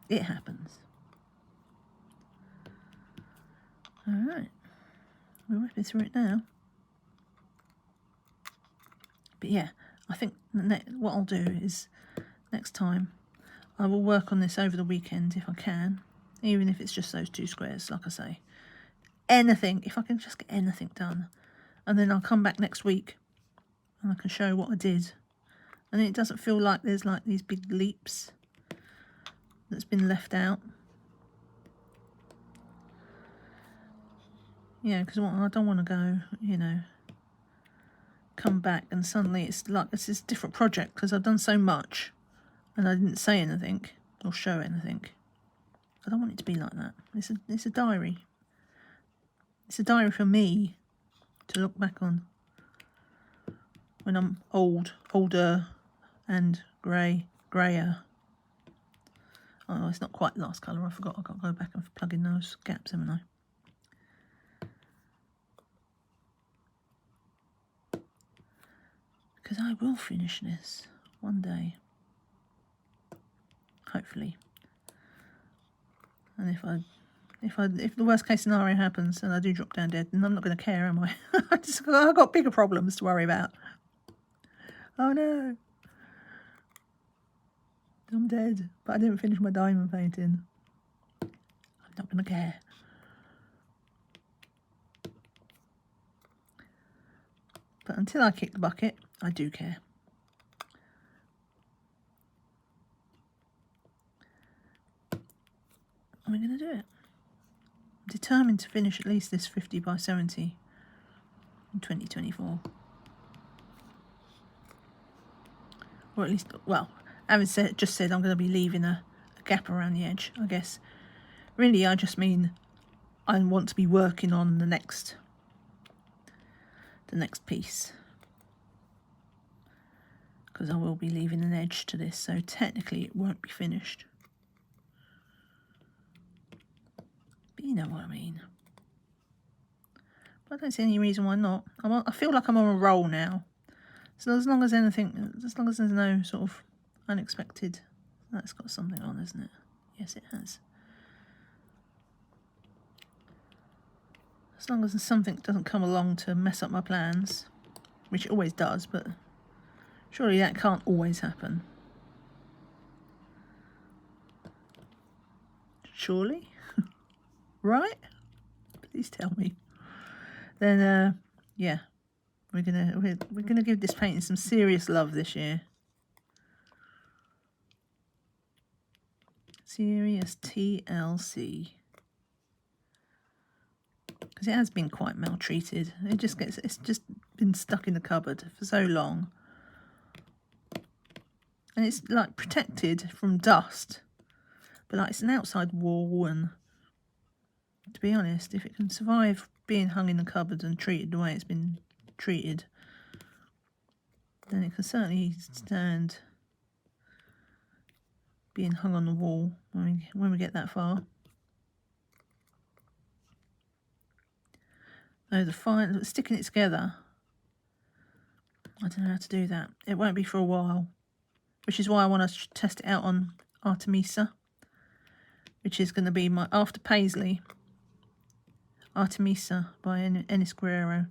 It happens. Alright, we're whipping through it now. But yeah, I think what I'll do is next time I will work on this over the weekend if I can, even if it's just those 2 squares, like I say. Anything, if I can just get anything done. And then I'll come back next week and I can show what I did. And it doesn't feel like there's like these big leaps that's been left out. Yeah, because I don't want to go, you know, come back and suddenly it's like it's this different project because I've done so much and I didn't say anything or show anything. I don't want it to be like that. It's a diary. It's a diary for me to look back on when I'm older and greyer. Oh, it's not quite the last colour. I forgot. I've got to go back and plug in those gaps, haven't I? Because I will finish this one day, hopefully. And if the worst case scenario happens and I do drop down dead, then I'm not going to care, am I? I've got bigger problems to worry about. Oh no, I'm dead, but I didn't finish my diamond painting. I'm not going to care. But until I kick the bucket, I do care. And we're going to do it. I'm determined to finish at least this 50 by 70 in 2024. Or at least, well, having just said I'm going to be leaving a gap around the edge, I guess. Really, I just mean I want to be working on the next piece. Because I will be leaving an edge to this, so technically it won't be finished. But you know what I mean. But I don't see any reason why not. I feel like I'm on a roll now. So as long as there's no sort of unexpected, that's got something on, isn't it? Yes, it has. As long as something doesn't come along to mess up my plans, which it always does, but surely that can't always happen. Surely? Right? Please tell me. Then, yeah, we're gonna give this painting some serious love this year. Serious TLC. Because it has been quite maltreated. It's just been stuck in the cupboard for so long. And it's like protected from dust. But like it's an outside wall, and to be honest, if it can survive being hung in the cupboard and treated the way it's been treated, then it can certainly stand being hung on the wall when we get that far. No, sticking it together, I don't know how to do that. It won't be for a while, which is why I want to test it out on Artemisa, which is going to be my, after Paisley, Artemisa by Ennis Guerrero.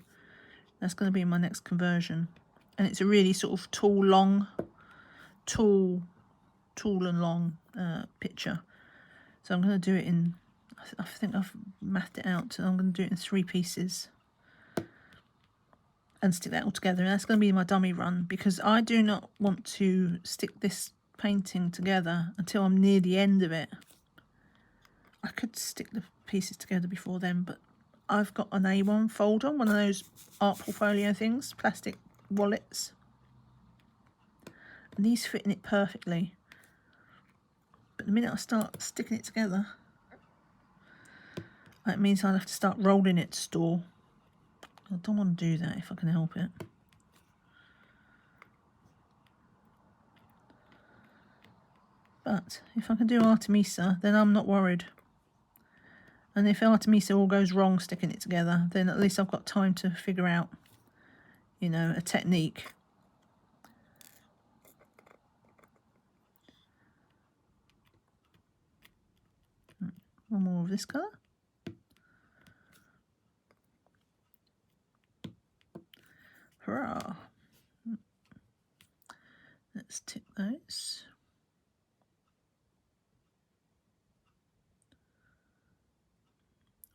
That's going to be my next conversion. And it's a really sort of tall and long picture. So I'm going to do it in, I think I've mathed it out, so I'm going to do it in 3 pieces and stick that all together. And that's going to be my dummy run, because I do not want to stick this painting together until I'm near the end of it. I could stick the pieces together before then, but I've got an A1 folder, one of those art portfolio things, plastic wallets. And these fit in it perfectly. But the minute I start sticking it together, that means I'll have to start rolling it to store. I don't want to do that if I can help it. But if I can do Artemisa, then I'm not worried. And if Artemisa all goes wrong sticking it together, then at least I've got time to figure out, you know, a technique. One more of this colour. Hurrah! Let's tick those.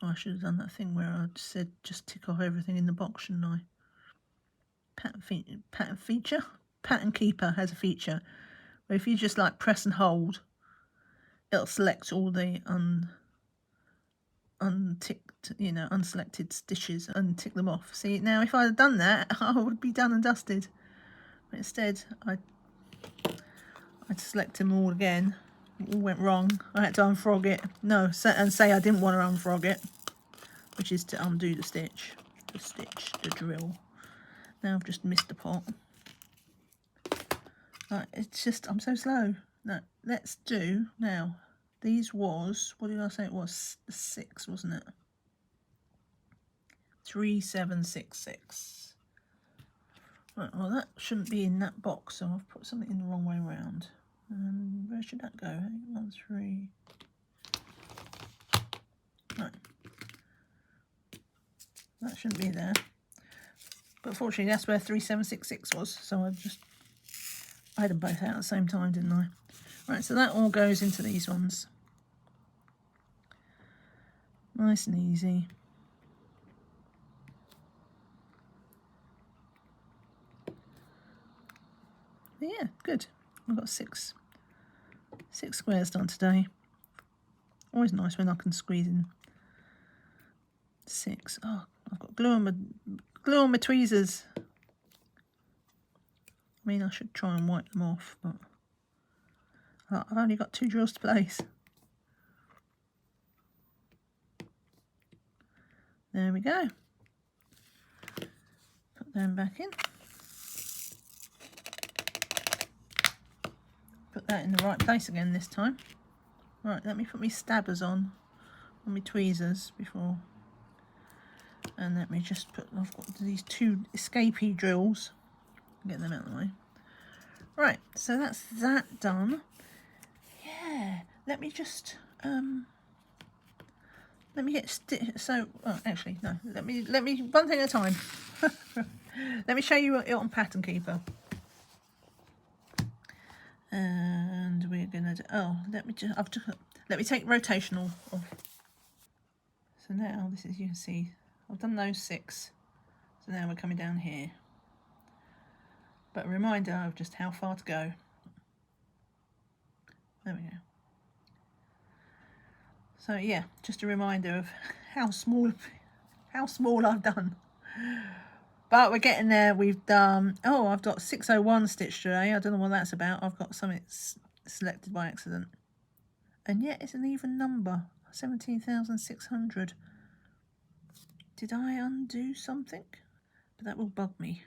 Oh, I should have done that thing where I said just tick off everything in the box, shouldn't I? Pattern Keeper has a feature where if you just like press and hold, it'll select all the unticked, you know, unselected stitches and tick them off. See, now if I had done that, I would be done and dusted. But instead, I'd select them all again. It all went wrong. I had to unfrog it. No, and say I didn't want to unfrog it, which is to undo the stitch, the drill. Now I've just missed a pot. Right, it's just, I'm so slow. No, let's do now. These was, what did I say it was? 6, wasn't it? 3766. Right, well that shouldn't be in that box, so I've put something in the wrong way around. And where should that go? 1, 3. Right. That shouldn't be there. But fortunately that's where 3766 was, so I had them both out at the same time, didn't I? Right, so that all goes into these ones. Nice and easy. But yeah, good. I've got six squares done today. Always nice when I can squeeze in 6. Oh, I've got glue on my tweezers. I mean, I should try and wipe them off, but I've only got 2 drills to place. There we go. Put them back in. Put that in the right place again this time. Right, let me put my stabbers on my tweezers before. And let me just put, I've got these 2 escapee drills. Get them out of the way. Right, so that's that done. Yeah, let me just, let me get actually, no, let me, one thing at a time. Let me show you it on Pattern Keeper. And we're gonna do, let me take rotational off. So now this is, you can see, I've done those 6. So now we're coming down here. But a reminder of just how far to go. There we go. So yeah, just a reminder of how small I've done. But we're getting there. We've done, I've got 601 stitch today. I don't know what that's about. I've got something selected by accident. And yet it's an even number, 17,600. Did I undo something? But that will bug me.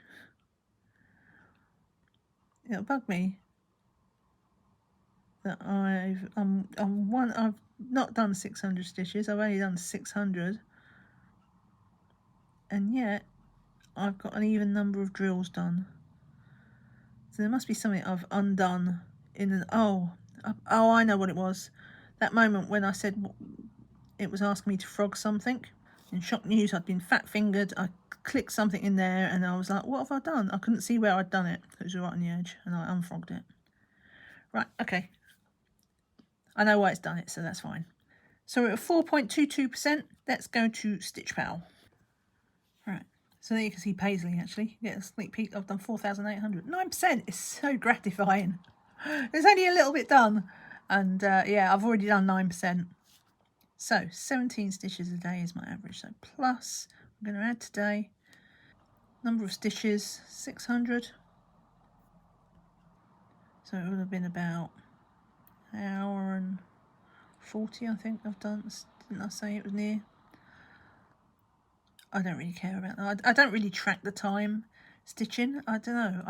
It'll bug me that I've not done 600 stitches. I've only done 600. And yet I've got an even number of drills done. So there must be something I've undone in an, I know what it was. That moment when I said it was asking me to frog something. In Shock News, I'd been fat-fingered. I clicked something in there and I was like, what have I done? I couldn't see where I'd done it. It was right on the edge and I unfrogged it. Right, okay. I know why it's done it, so that's fine. So we're at 4.22%. Let's go to Stitch Pal. Right, so there you can see Paisley actually. Get a sneak peek. I've done 4,800. 9% is so gratifying. There's only a little bit done. And yeah, I've already done 9%. So 17 stitches a day is my average. So plus, I'm going to add today, number of stitches, 600. So it would have been about an hour and 40, I think I've done. Didn't I say it was near? I don't really care about that. I don't really track the time stitching. I don't know.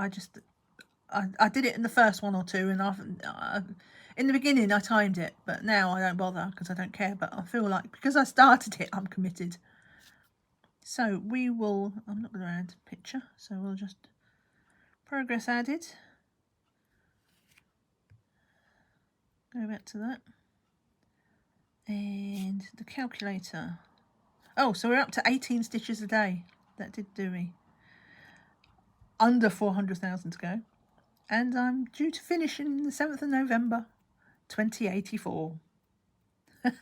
I did it in the first one or two, and in the beginning I timed it, but now I don't bother because I don't care. But I feel like because I started it, I'm committed. So we will. I'm not going to add picture, so we'll just progress added. Go back to that, and the calculator. Oh, so we're up to 18 stitches a day. That did do me. Under 400,000 to go. And I'm due to finish in the 7th of November, 2084. We're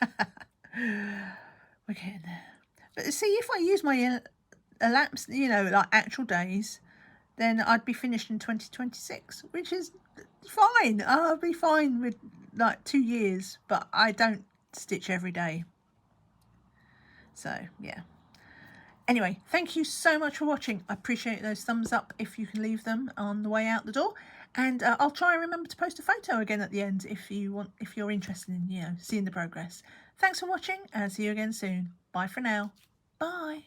getting there. But see, if I use my elapsed, like actual days, then I'd be finished in 2026, which is fine. I'll be fine with like 2 years, but I don't stitch every day. So, yeah. Anyway, thank you so much for watching. I appreciate those thumbs up if you can leave them on the way out the door. And I'll try and remember to post a photo again at the end if you're interested in, seeing the progress. Thanks for watching, and see you again soon. Bye for now. Bye.